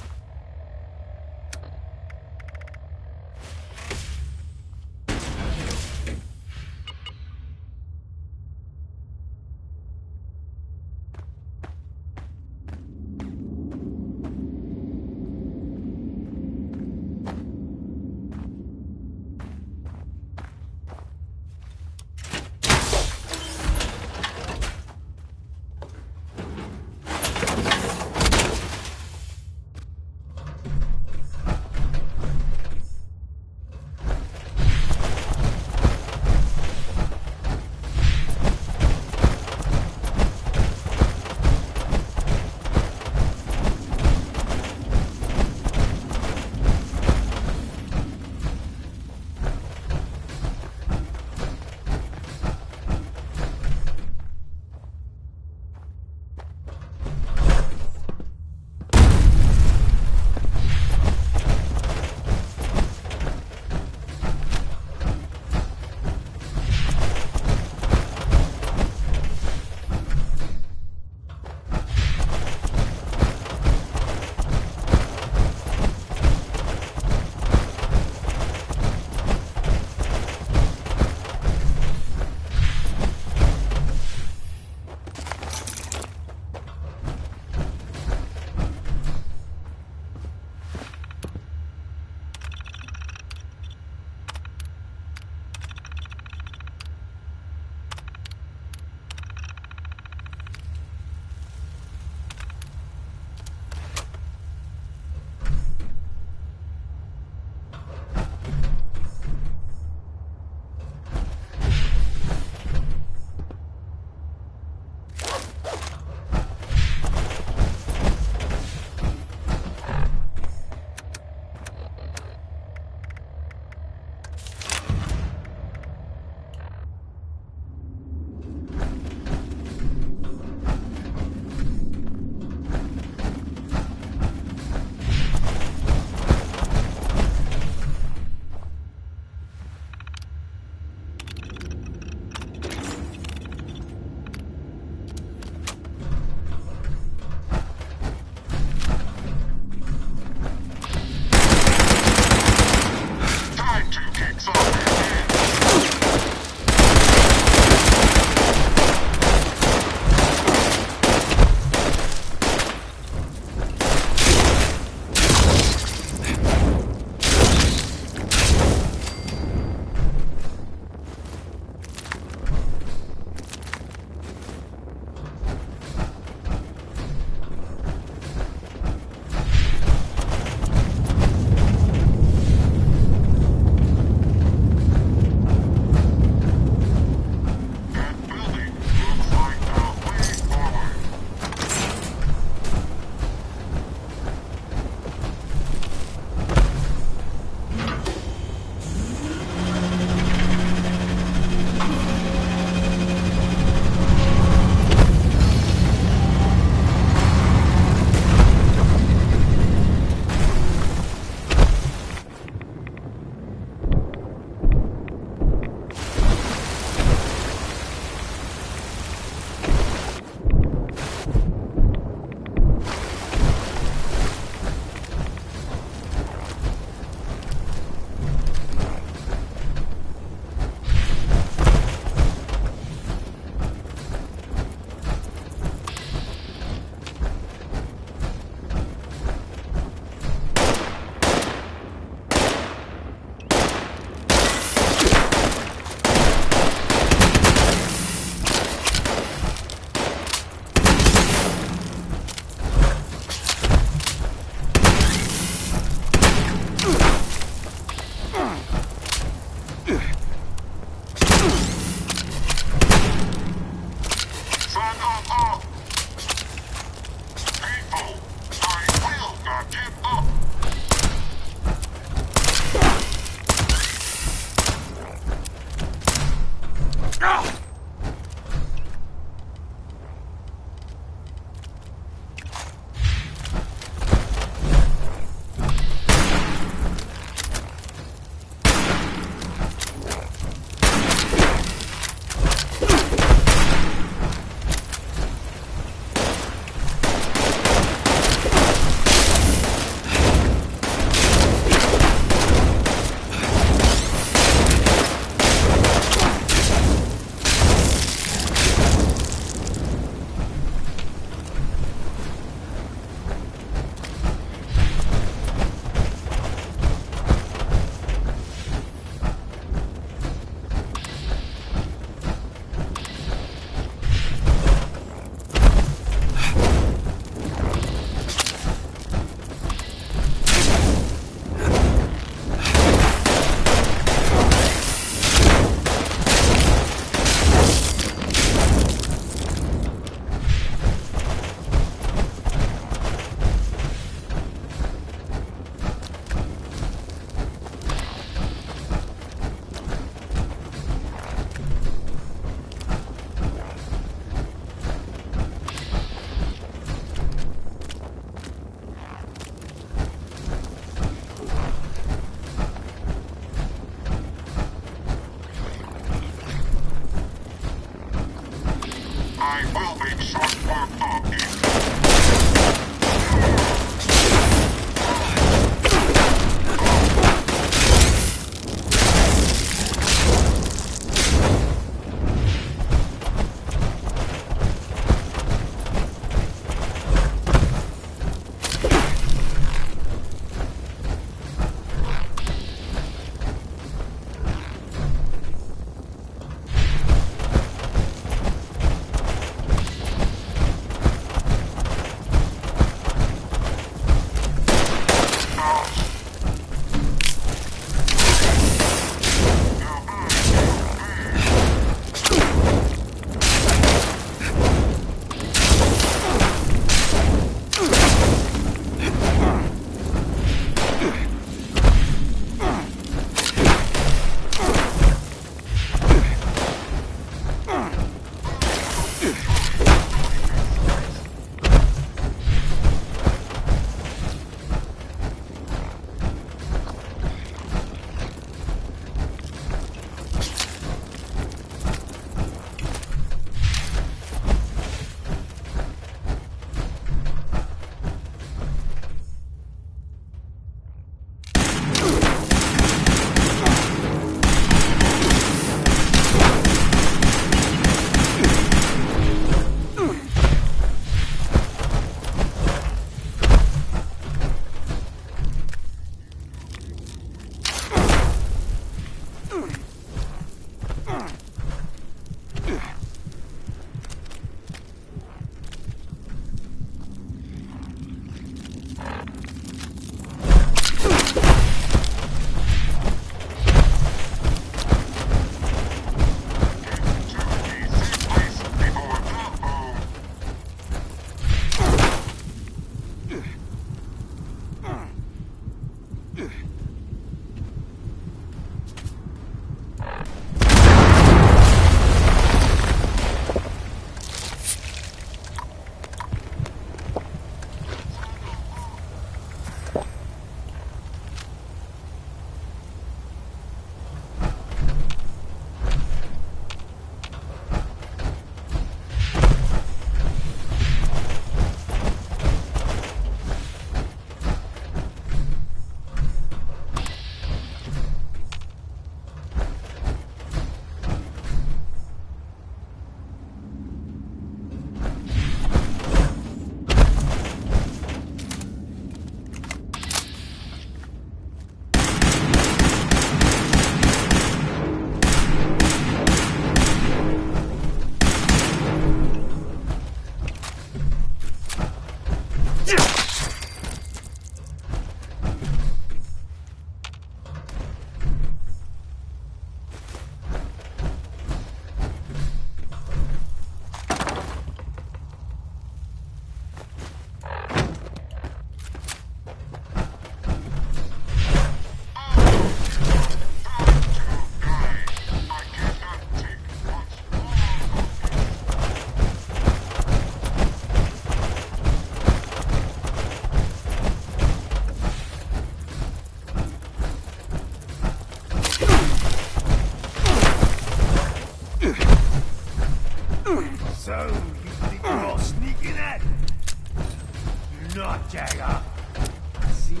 S15: Jagger. I see it.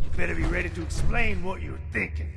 S15: You better be ready to explain what you're thinking.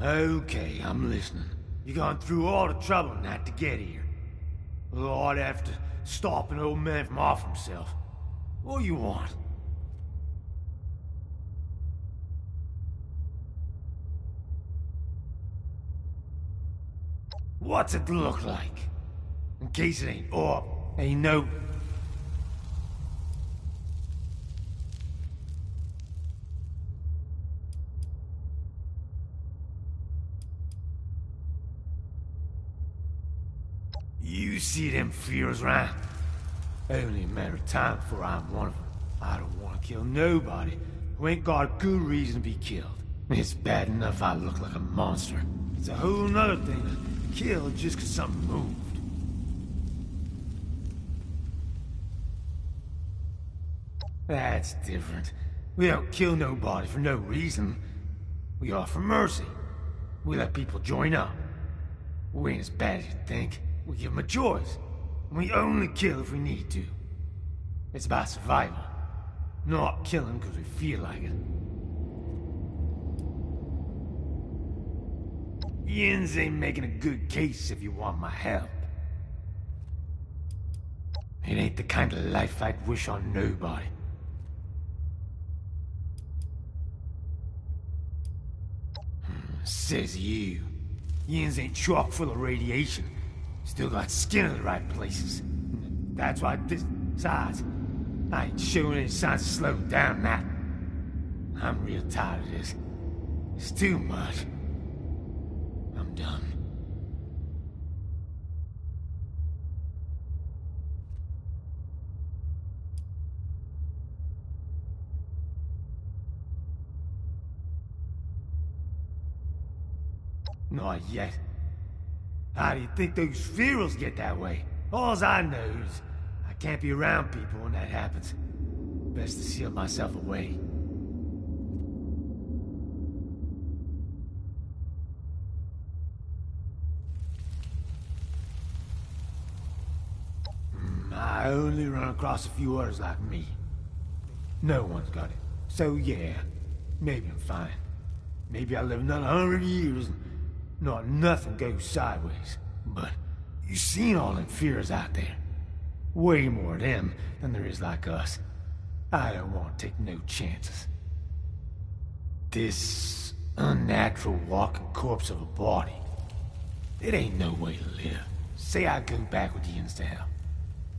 S15: Okay, I'm listening. You gone through all the trouble not to get here. Lord, after stop an old man from off himself. What do you want? What's it look like? In case it ain't up, ain't no... You see them fears around? Only a matter of time before I'm one of them. I don't want to kill nobody who ain't got a good reason to be killed. It's bad enough I look like a monster. It's a whole nother thing to kill just 'cause something moved. That's different. We don't kill nobody for no reason. We offer mercy. We let people join up. We ain't as bad as you think. We give them a choice. And we only kill if we need to. It's about survival. Not killing because we feel like it. Yins ain't making a good case if you want my help. It ain't the kind of life I'd wish on nobody. Says you. Yins ain't chock full of radiation. Still got skin in the right places. That's why besides, I ain't showing any signs of slowing down that. I'm real tired of this. It's too much. I'm done. Not yet. How do you think those Ferals get that way? Alls I know is I can't be around people when that happens. Best to seal myself away. I only run across a few others like me. No one's got it. So yeah, maybe I'm fine. Maybe I'll live another 100 years and not nothing goes sideways. But you seen all them fears out there. Way more of them than there is like us. I don't want to take no chances. This unnatural walking corpse of a body. It ain't no way to live. Say I go back with the Yins to hell.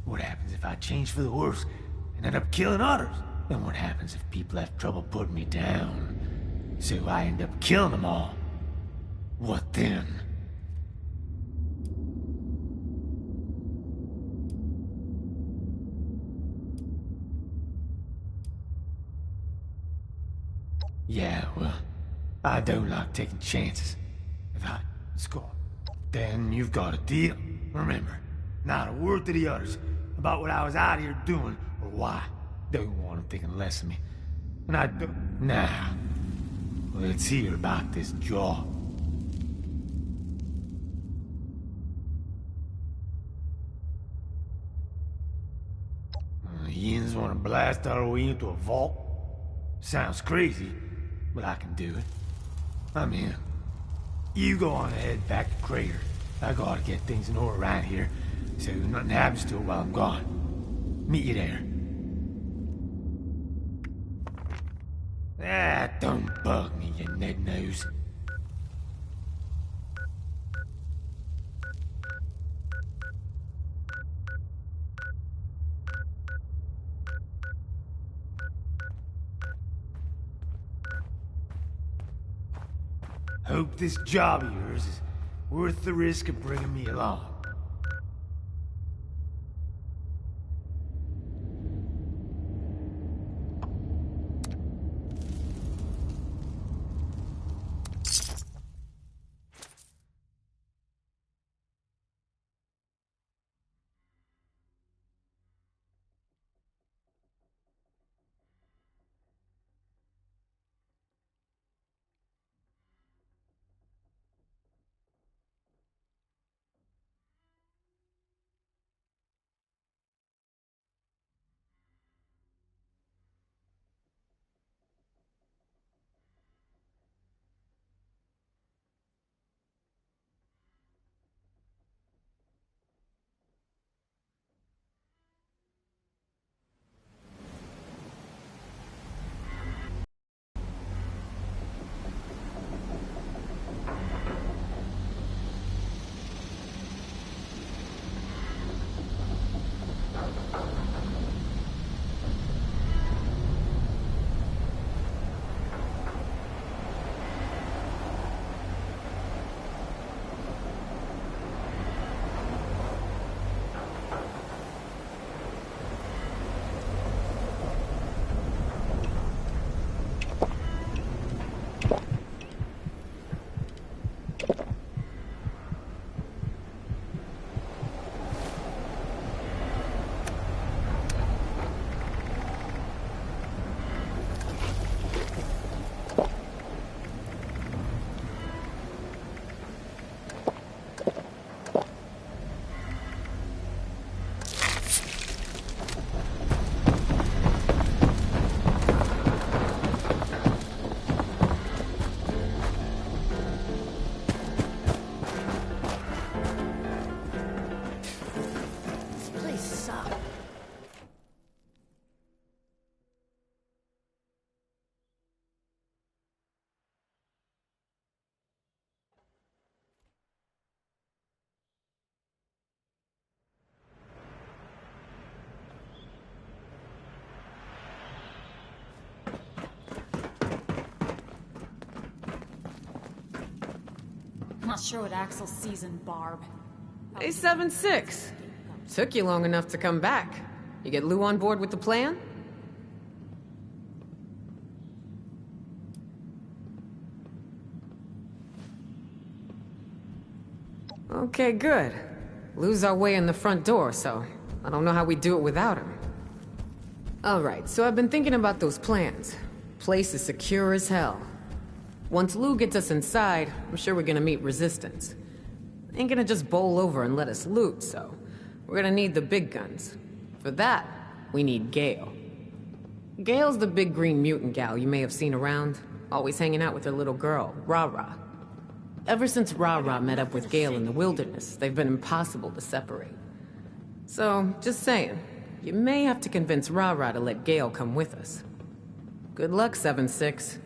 S15: What happens if I change for the worse and end up killing others? Then what happens if people have trouble putting me down? So I end up killing them all. What then? Yeah, well, I don't like taking chances. If I score, then you've got a deal. Remember, not a word to the others about what I was out here doing or why. Don't want them thinking less of me. And I don't... Nah. Let's hear about this job. Yins want to blast our way into a vault? Sounds crazy, but I can do it. I'm in. You go on ahead back to Crater. I gotta get things in order around here, so nothing happens to it while I'm gone. Meet you there. Ah, don't bug me, you Ned Nose. Hope this job of yours is worth the risk of bringing me along.
S9: Not sure what Axel sees in Barb.
S11: Hey, 7-6. Took you long enough to come back. You get Lou on board with the plan? Okay, good. Lou's our way in the front door, so I don't know how we do it without him. Alright, so I've been thinking about those plans. Place is secure as hell. Once Lou gets us inside, I'm sure we're gonna meet resistance. Ain't gonna just bowl over and let us loot, so we're gonna need the big guns. For that, we need Gale. Gale's the big green mutant gal you may have seen around, always hanging out with her little girl, Ra-Ra. Ever since Ra-Ra met up with Gale in the wilderness, they've been impossible to separate. So, just saying, you may have to convince Ra-Ra to let Gale come with us. Good luck, 7-6.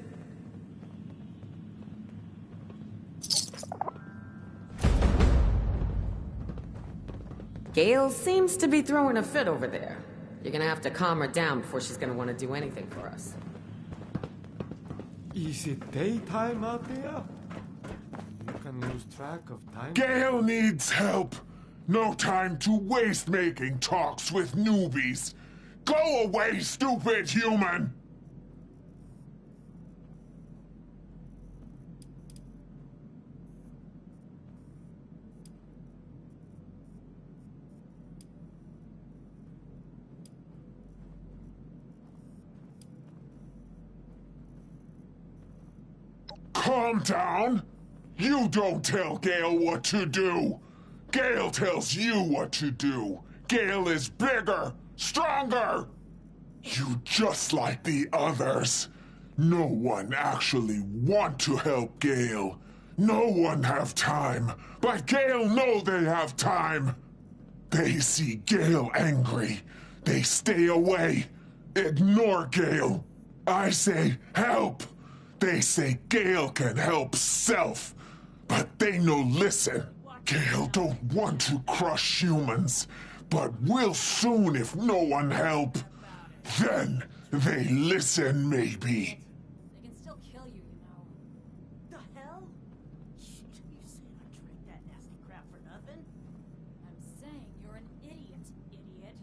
S11: Gale seems to be throwing a fit over there. You're gonna have to calm her down before she's gonna want to do anything for us.
S15: Is it daytime out there? You can lose track of time.
S7: Gale needs help. No time to waste making talks with newbies. Go away, stupid human! Calm down. You don't tell Gale what to do. Gale tells you what to do. Gale is bigger, stronger. You just like the others. No one actually want to help Gale. No one have time, but Gale know they have time. They see Gale angry. They stay away. Ignore Gale. I say help. They say Gale can help self, but they no listen. Gale don't want to crush humans, but will soon if no one help. Then they listen maybe.
S9: They can still kill you, you know.
S14: The hell? You say I drink that nasty crap for nothing?
S9: I'm saying you're an idiot, idiot.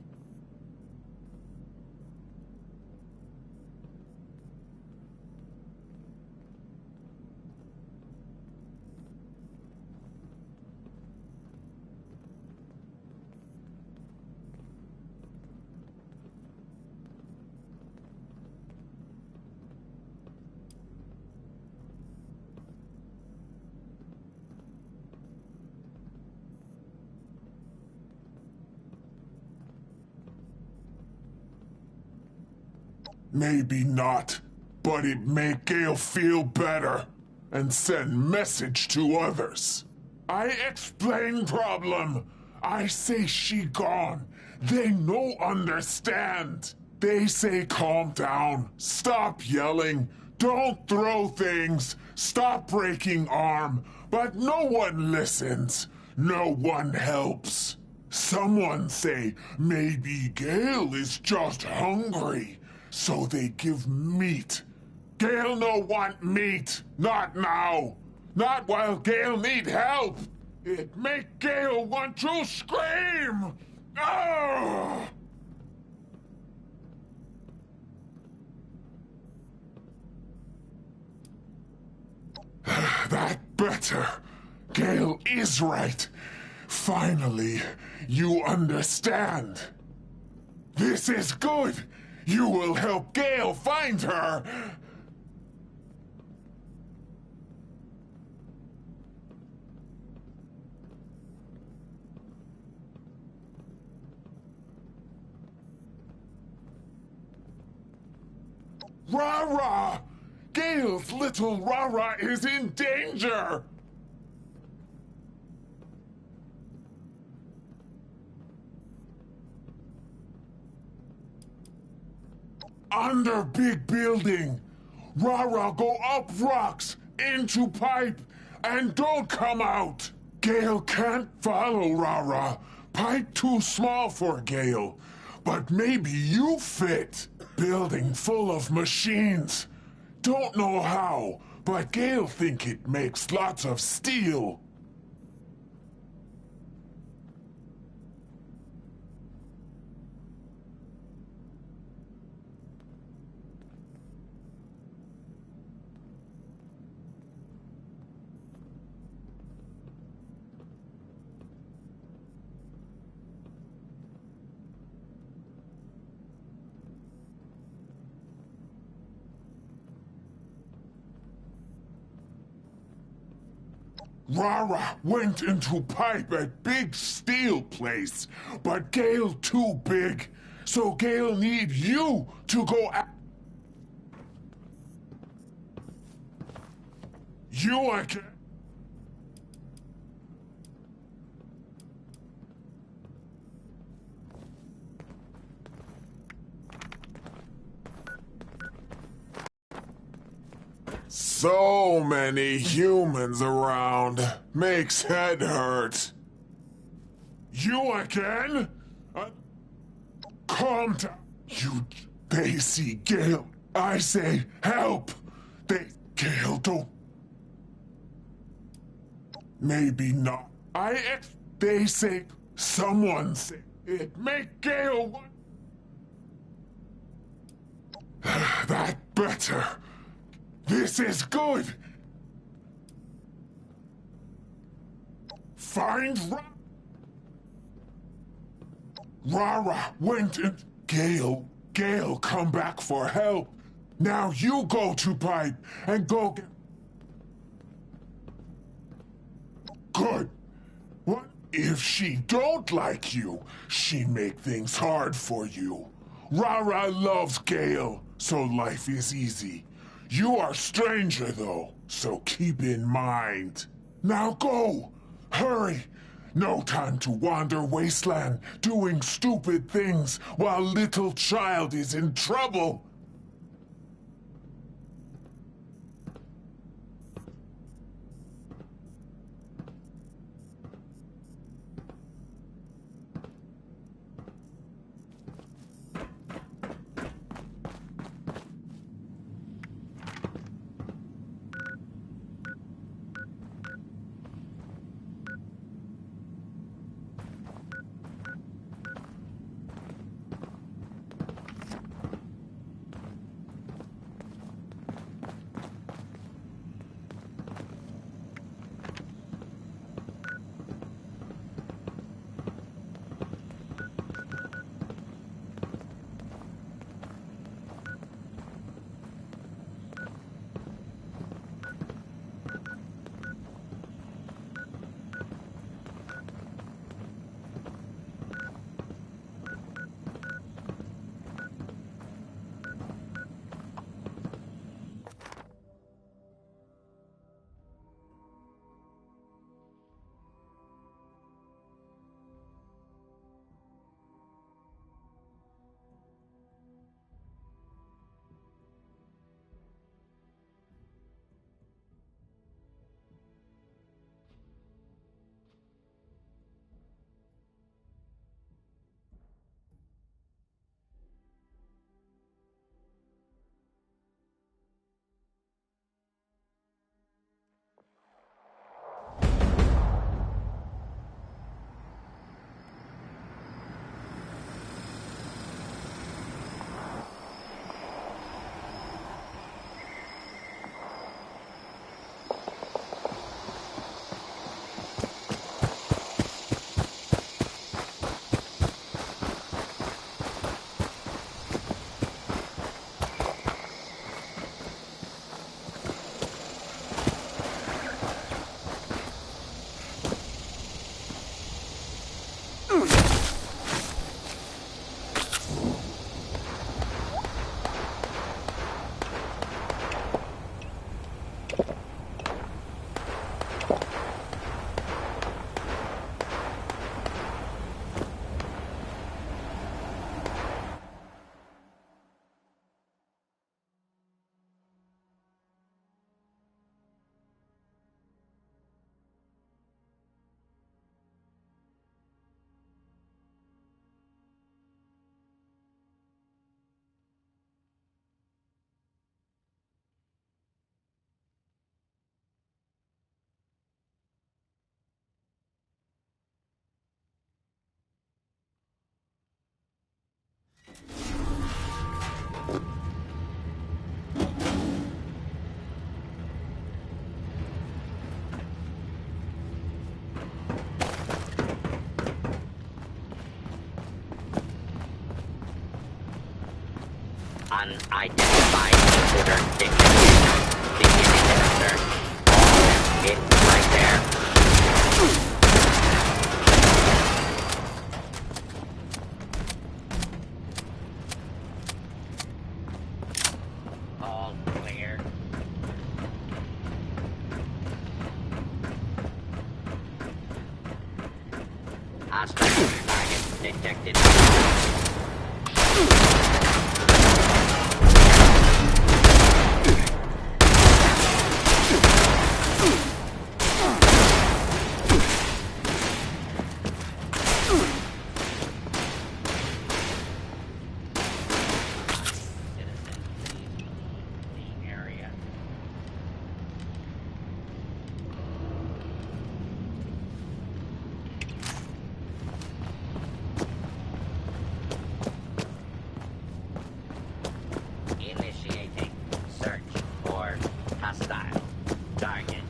S7: Maybe not, but it make Gale feel better and send message to others. I explain problem. I say she gone. They no understand. They say calm down, stop yelling, don't throw things, stop breaking arm, but no one listens. No one helps. Someone say maybe Gale is just hungry. So they give meat. Gale no want meat. Not now. Not while Gale need help. It make Gale want to scream. Oh! That better. Gale is right. Finally, you understand. This is good. You will help Gale find her! Ra-Ra! Gale's little Ra-Ra is in danger! Under big building. Ra-Ra go up rocks, into pipe, and don't come out. Gale can't follow Ra-Ra. Pipe too small for Gale. But maybe you fit. Building full of machines. Don't know how, but Gale think it makes lots of steel. Rara went into pipe at big steel place, but Gale too big. So Gale need you to go You I can... So many humans around. Makes head hurt. You again? Calm down. They see Gale. I say help. Gale don't... Maybe not. They say... Someone say... It make Gale... That better. This is good! Find Rara went and... Gale come back for help. Now you go to pipe and go get... Good. What if she don't like you? She make things hard for you. Rara loves Gale, so life is easy. You are stranger, though, so keep in mind. Now go! Hurry! No time to wander wasteland, doing stupid things while little child is in trouble!
S2: Unidentified intruder detected. Begin inhibitor. It's right there. All clear. Hostile target detected. Initiating search for hostile target.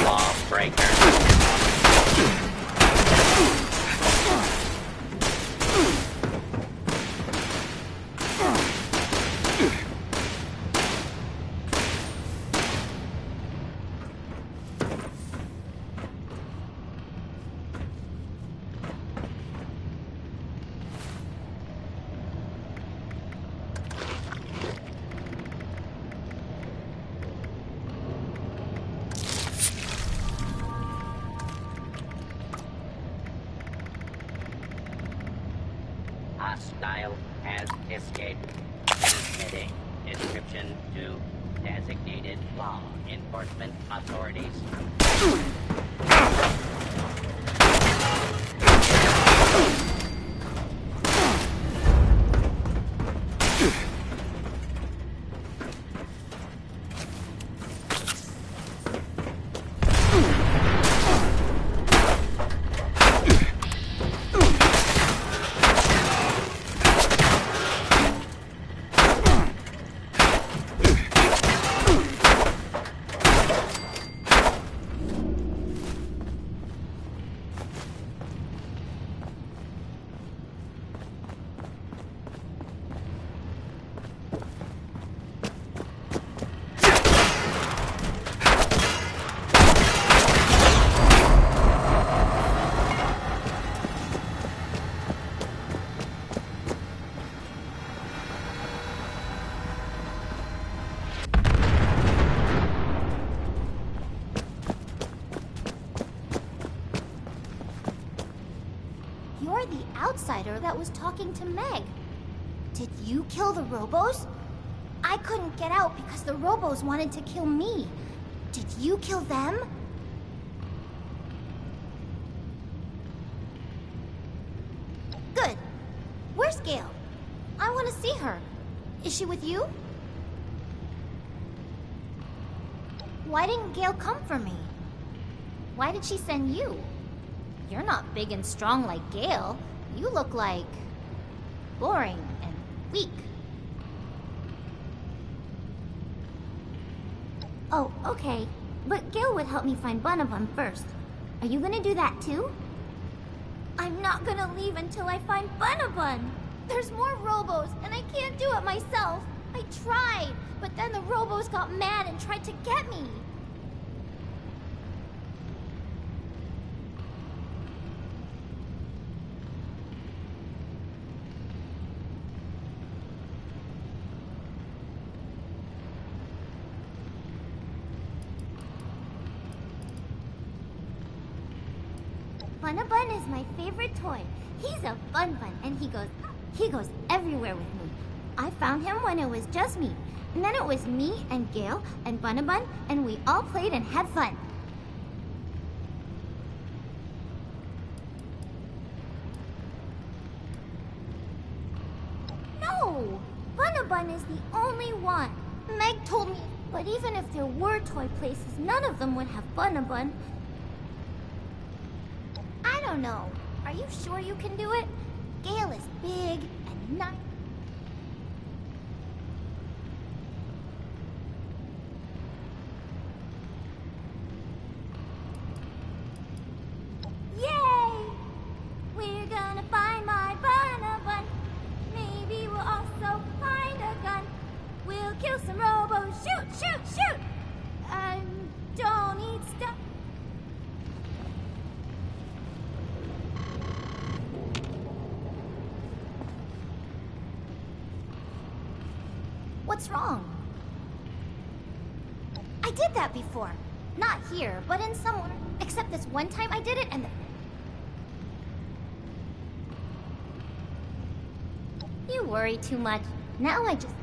S2: Lawbreaker. Hostile has escaped. Transmitting description to designated law enforcement authorities.
S19: You're the outsider that was talking to Meg. Did you kill the Robos? I couldn't get out because the Robos wanted to kill me. Did you kill them? Good. Where's Gail? I want to see her. Is she with you? Why didn't Gail come for me? Why did she send you? You're not big and strong like Gail. You look like... boring and weak. Oh, okay. But Gail would help me find Bunabun first. Are you gonna do that too? I'm not gonna leave until I find Bunabun! There's more Robos, and I can't do it myself. I tried, but then the Robos got mad and tried to get me. Bunabun is my favorite toy. He's a bun and he goes everywhere with me. I found him when it was just me. And then it was me and Gail and Bunabun, and we all played and had fun. No! Bunabun is the only one. Meg told me, but even if there were toy places, none of them would have Bunabun. I don't know. Are you sure you can do it? Gail is big and nice. What's wrong? I did that before. Not here, but in somewhere. Except this one time I did it and You worry too much. Now I just...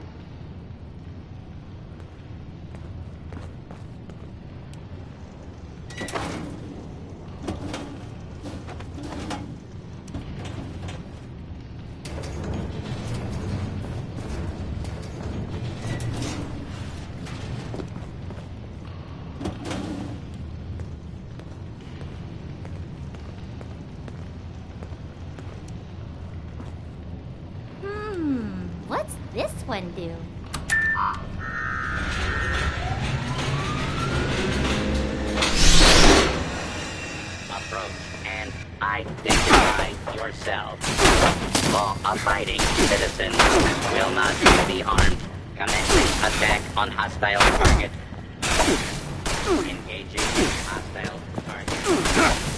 S19: What's this one do?
S2: Approach and identify yourself. Law-abiding citizens will not be harmed. Commencing attack on hostile target. Engaging hostile target.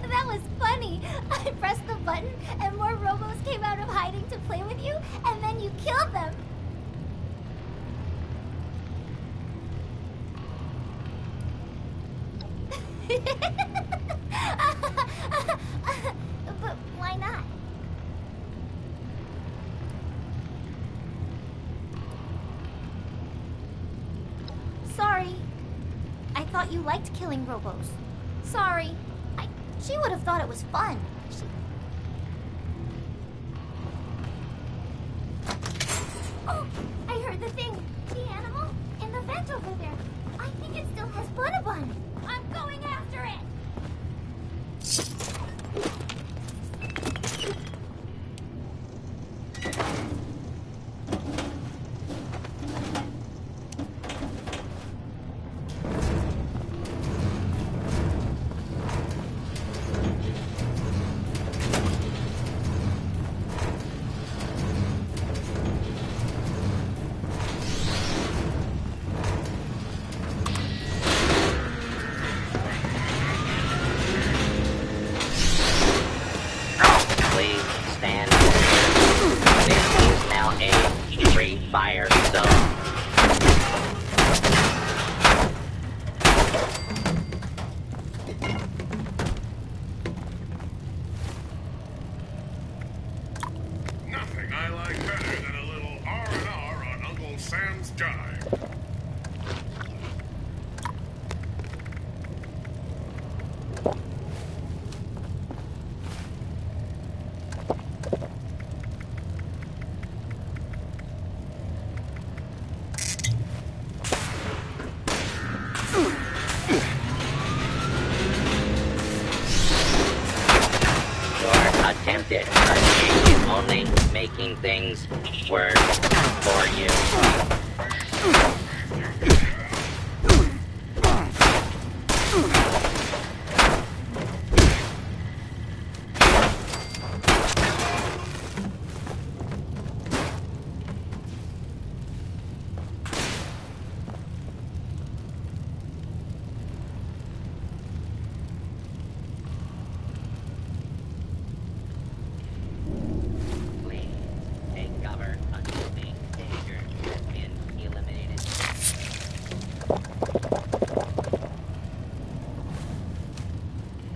S19: That was funny. I pressed the button and more robos came out of hiding to play with you, and then you killed them. But why not? Sorry. I thought you liked killing robos. Sorry. She would have thought it was fun. Oh, I heard the thing. The animal in the vent over there. I think it still has Bun-a-Bun. I'm going after it.
S2: Fire zone.
S7: Nothing I like better than a little R&R on Uncle Sam's jive.
S2: Attempted, but it is only making things worse for you.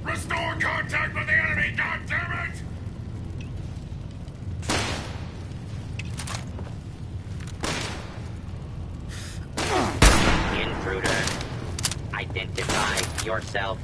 S7: Restore contact with the enemy, goddammit!
S2: Intruder, identify yourself.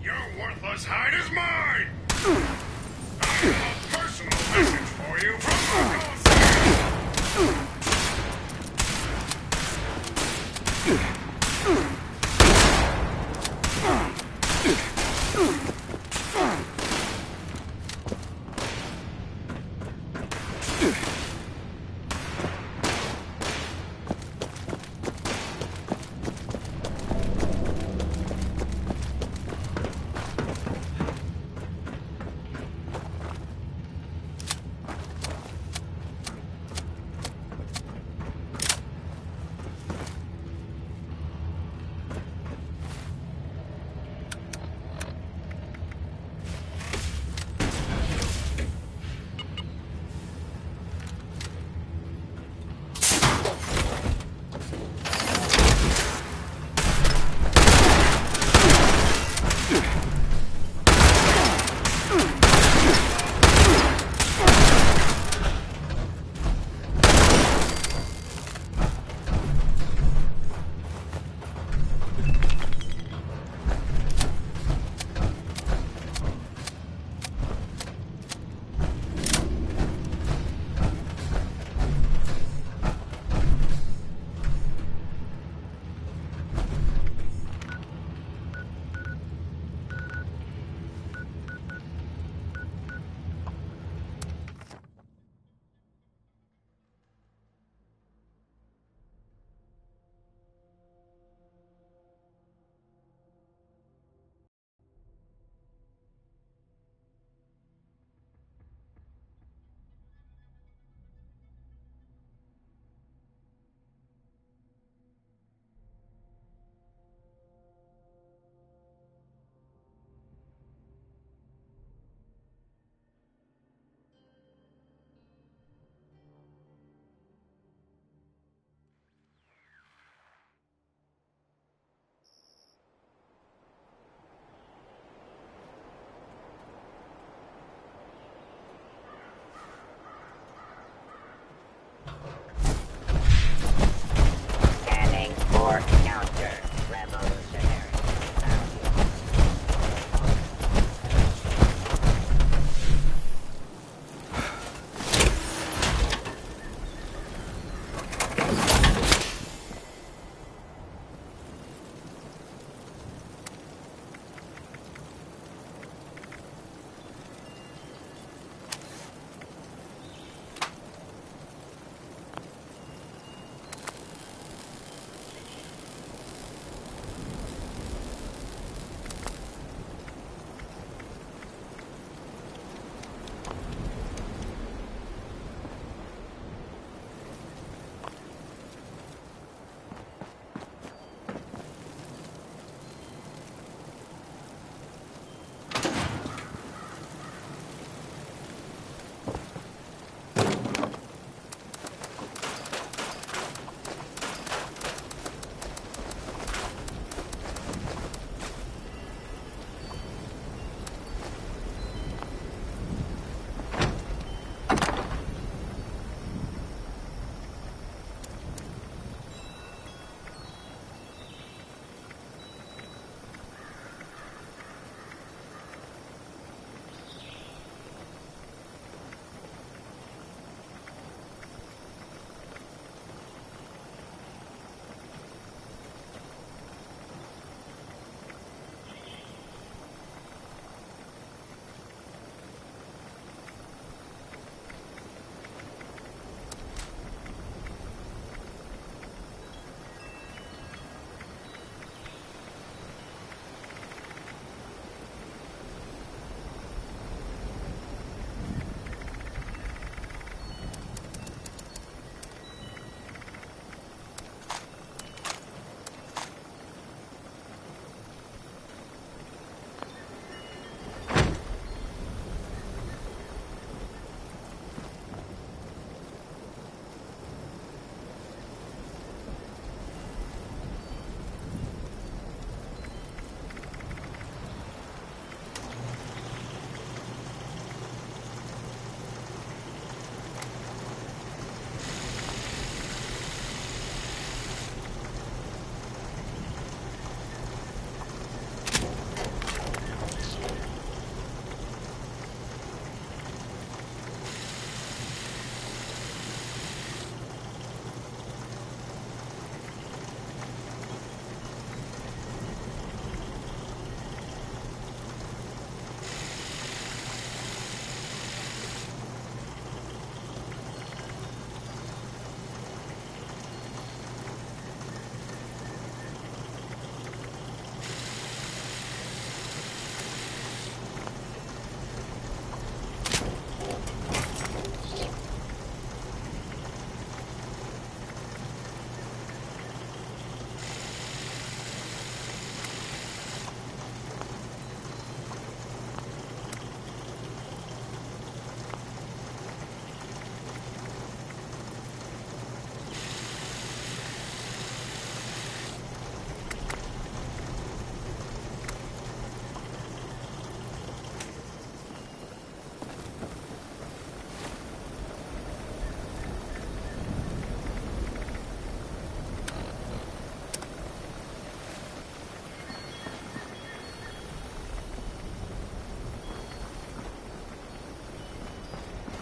S7: Your worthless hide is mine! I have a personal message for you from Uncle Sam!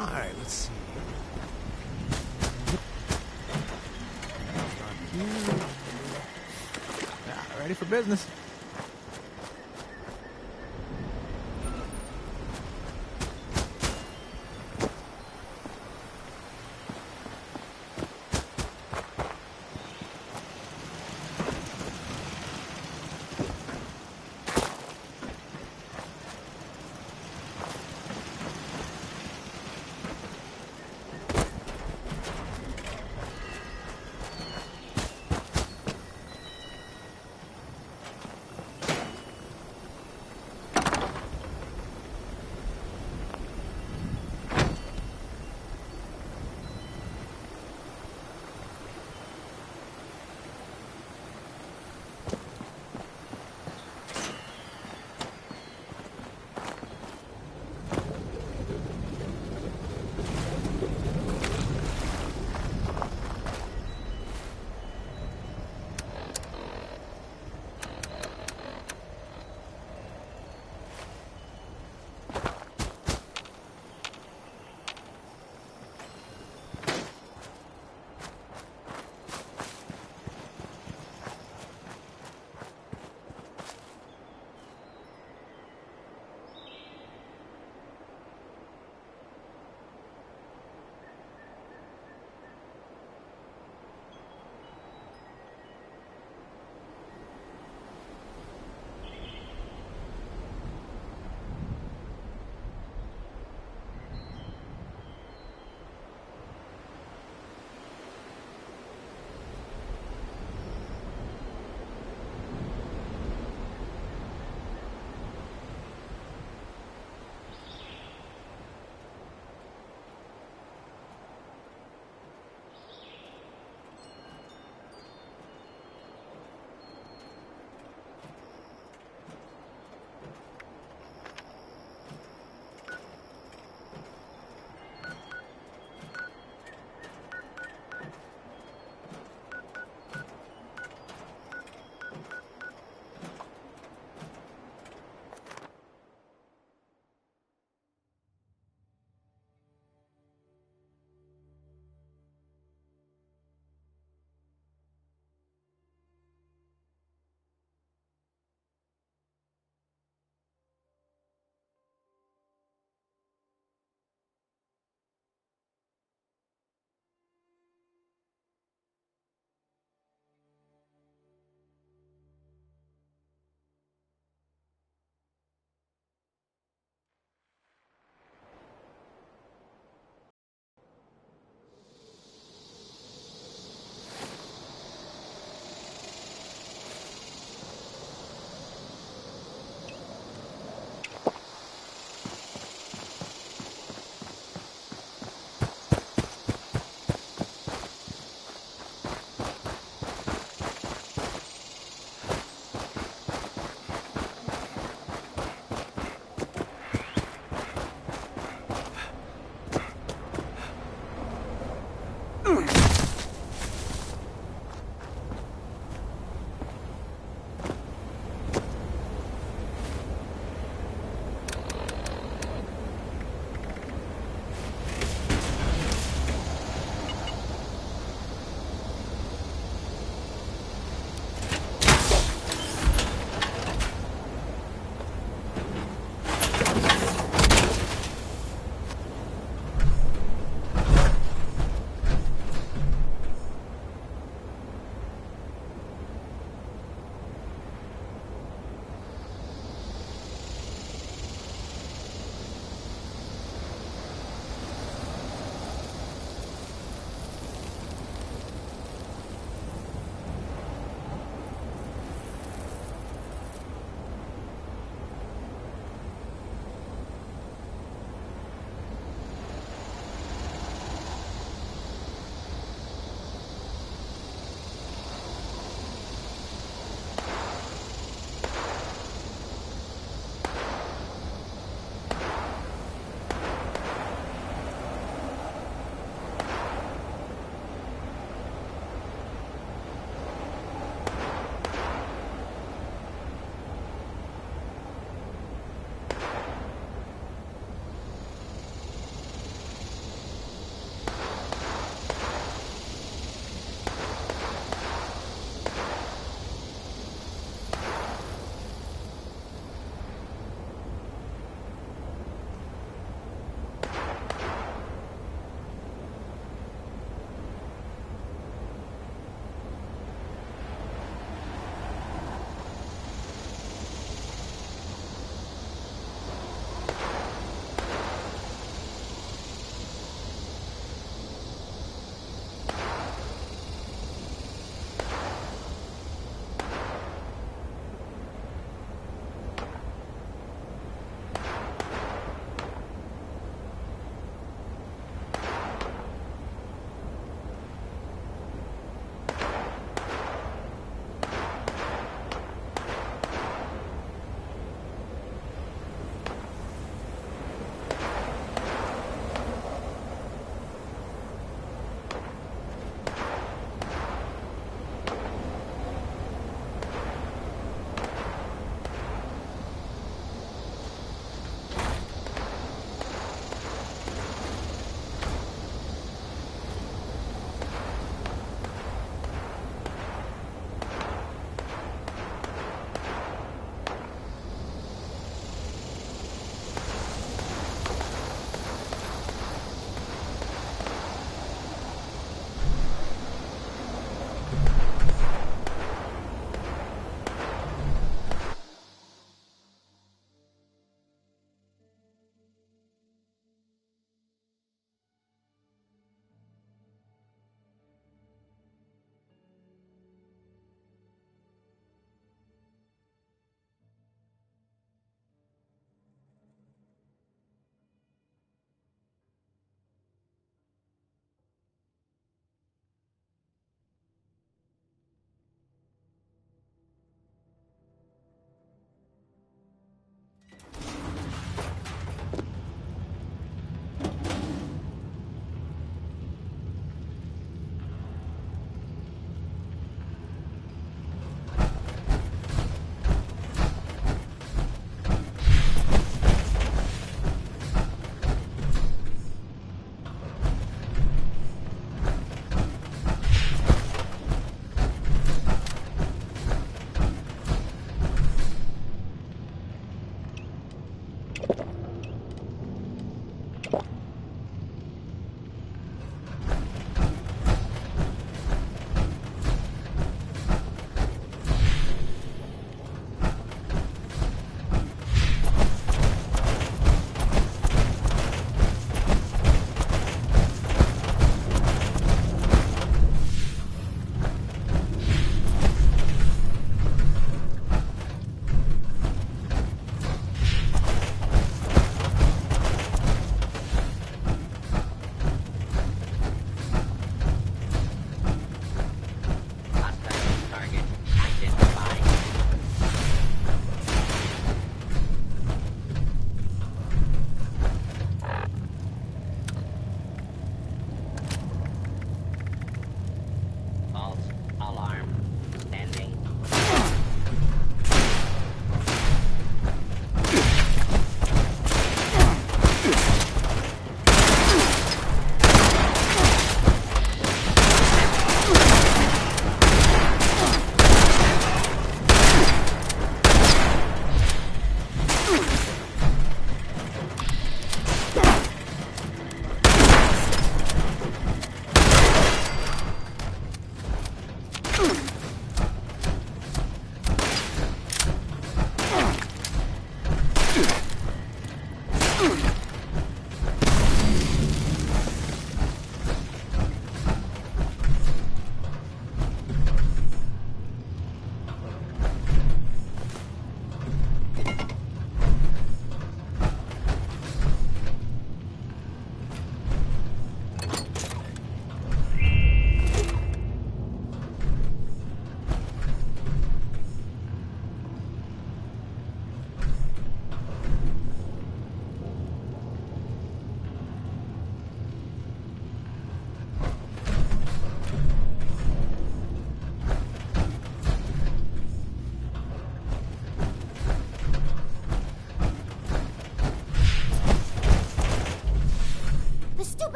S13: Alright, let's see. Yeah, ready for business.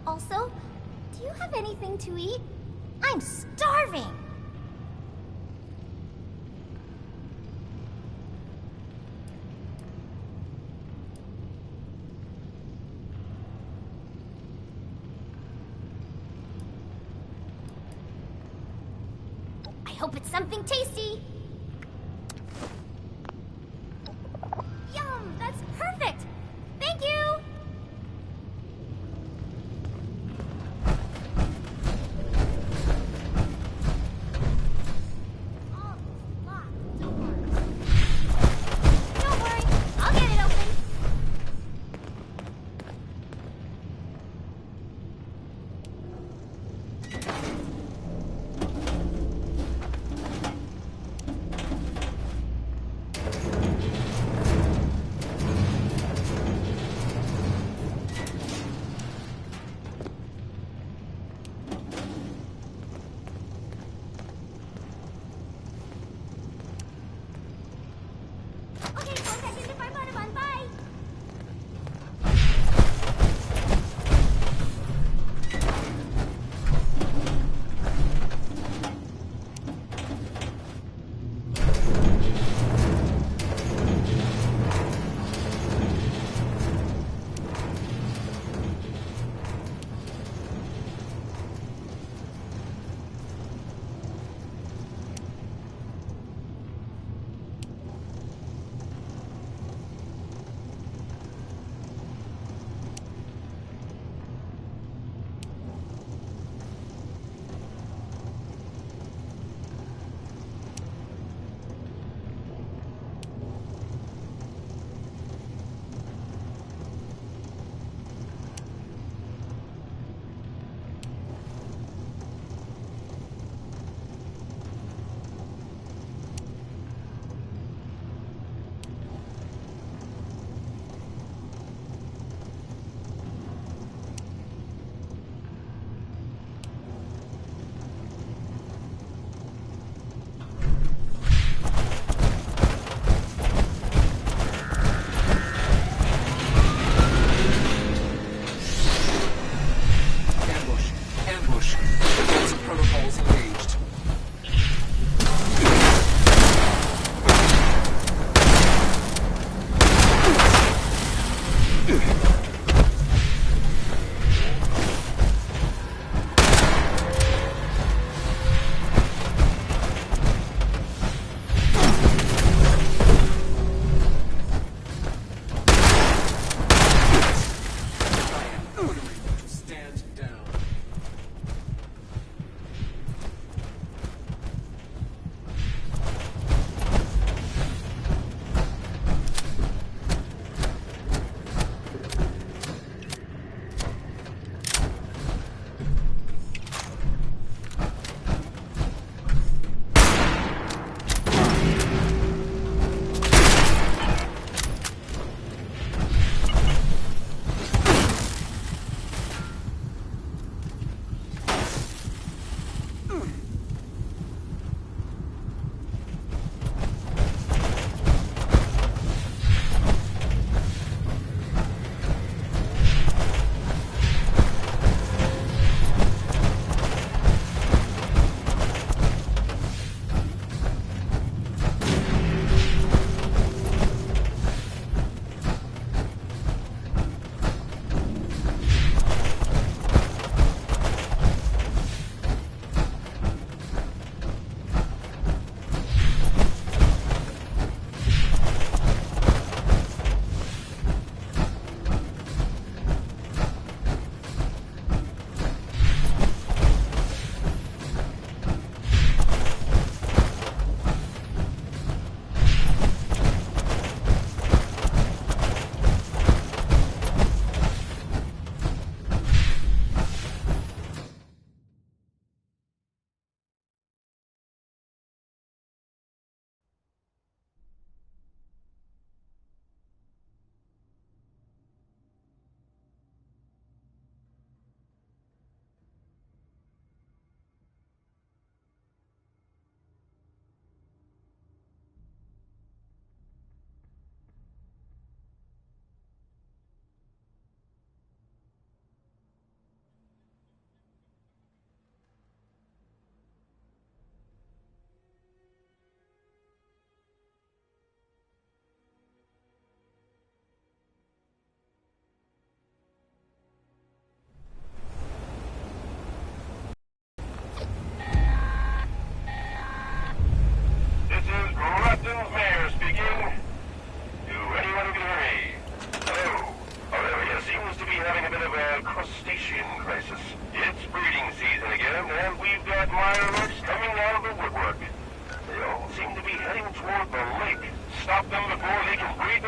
S19: Also, do you have anything to eat? I'm starving! I hope it's something tasty! Yum! That's perfect! Thank you! Don't worry, I'll get it open.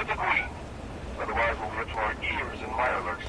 S7: the Queen. Otherwise, we'll get to our ears in Mirelurks.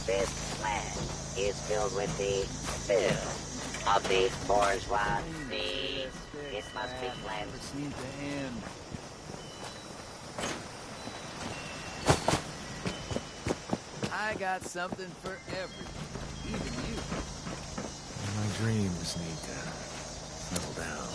S2: This land is filled with the filth of the bourgeoisie. It must be cleansed.
S20: Seems to end. I got something for everyone, even you.
S13: My dreams need to settle down.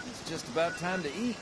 S20: It's just about time to eat.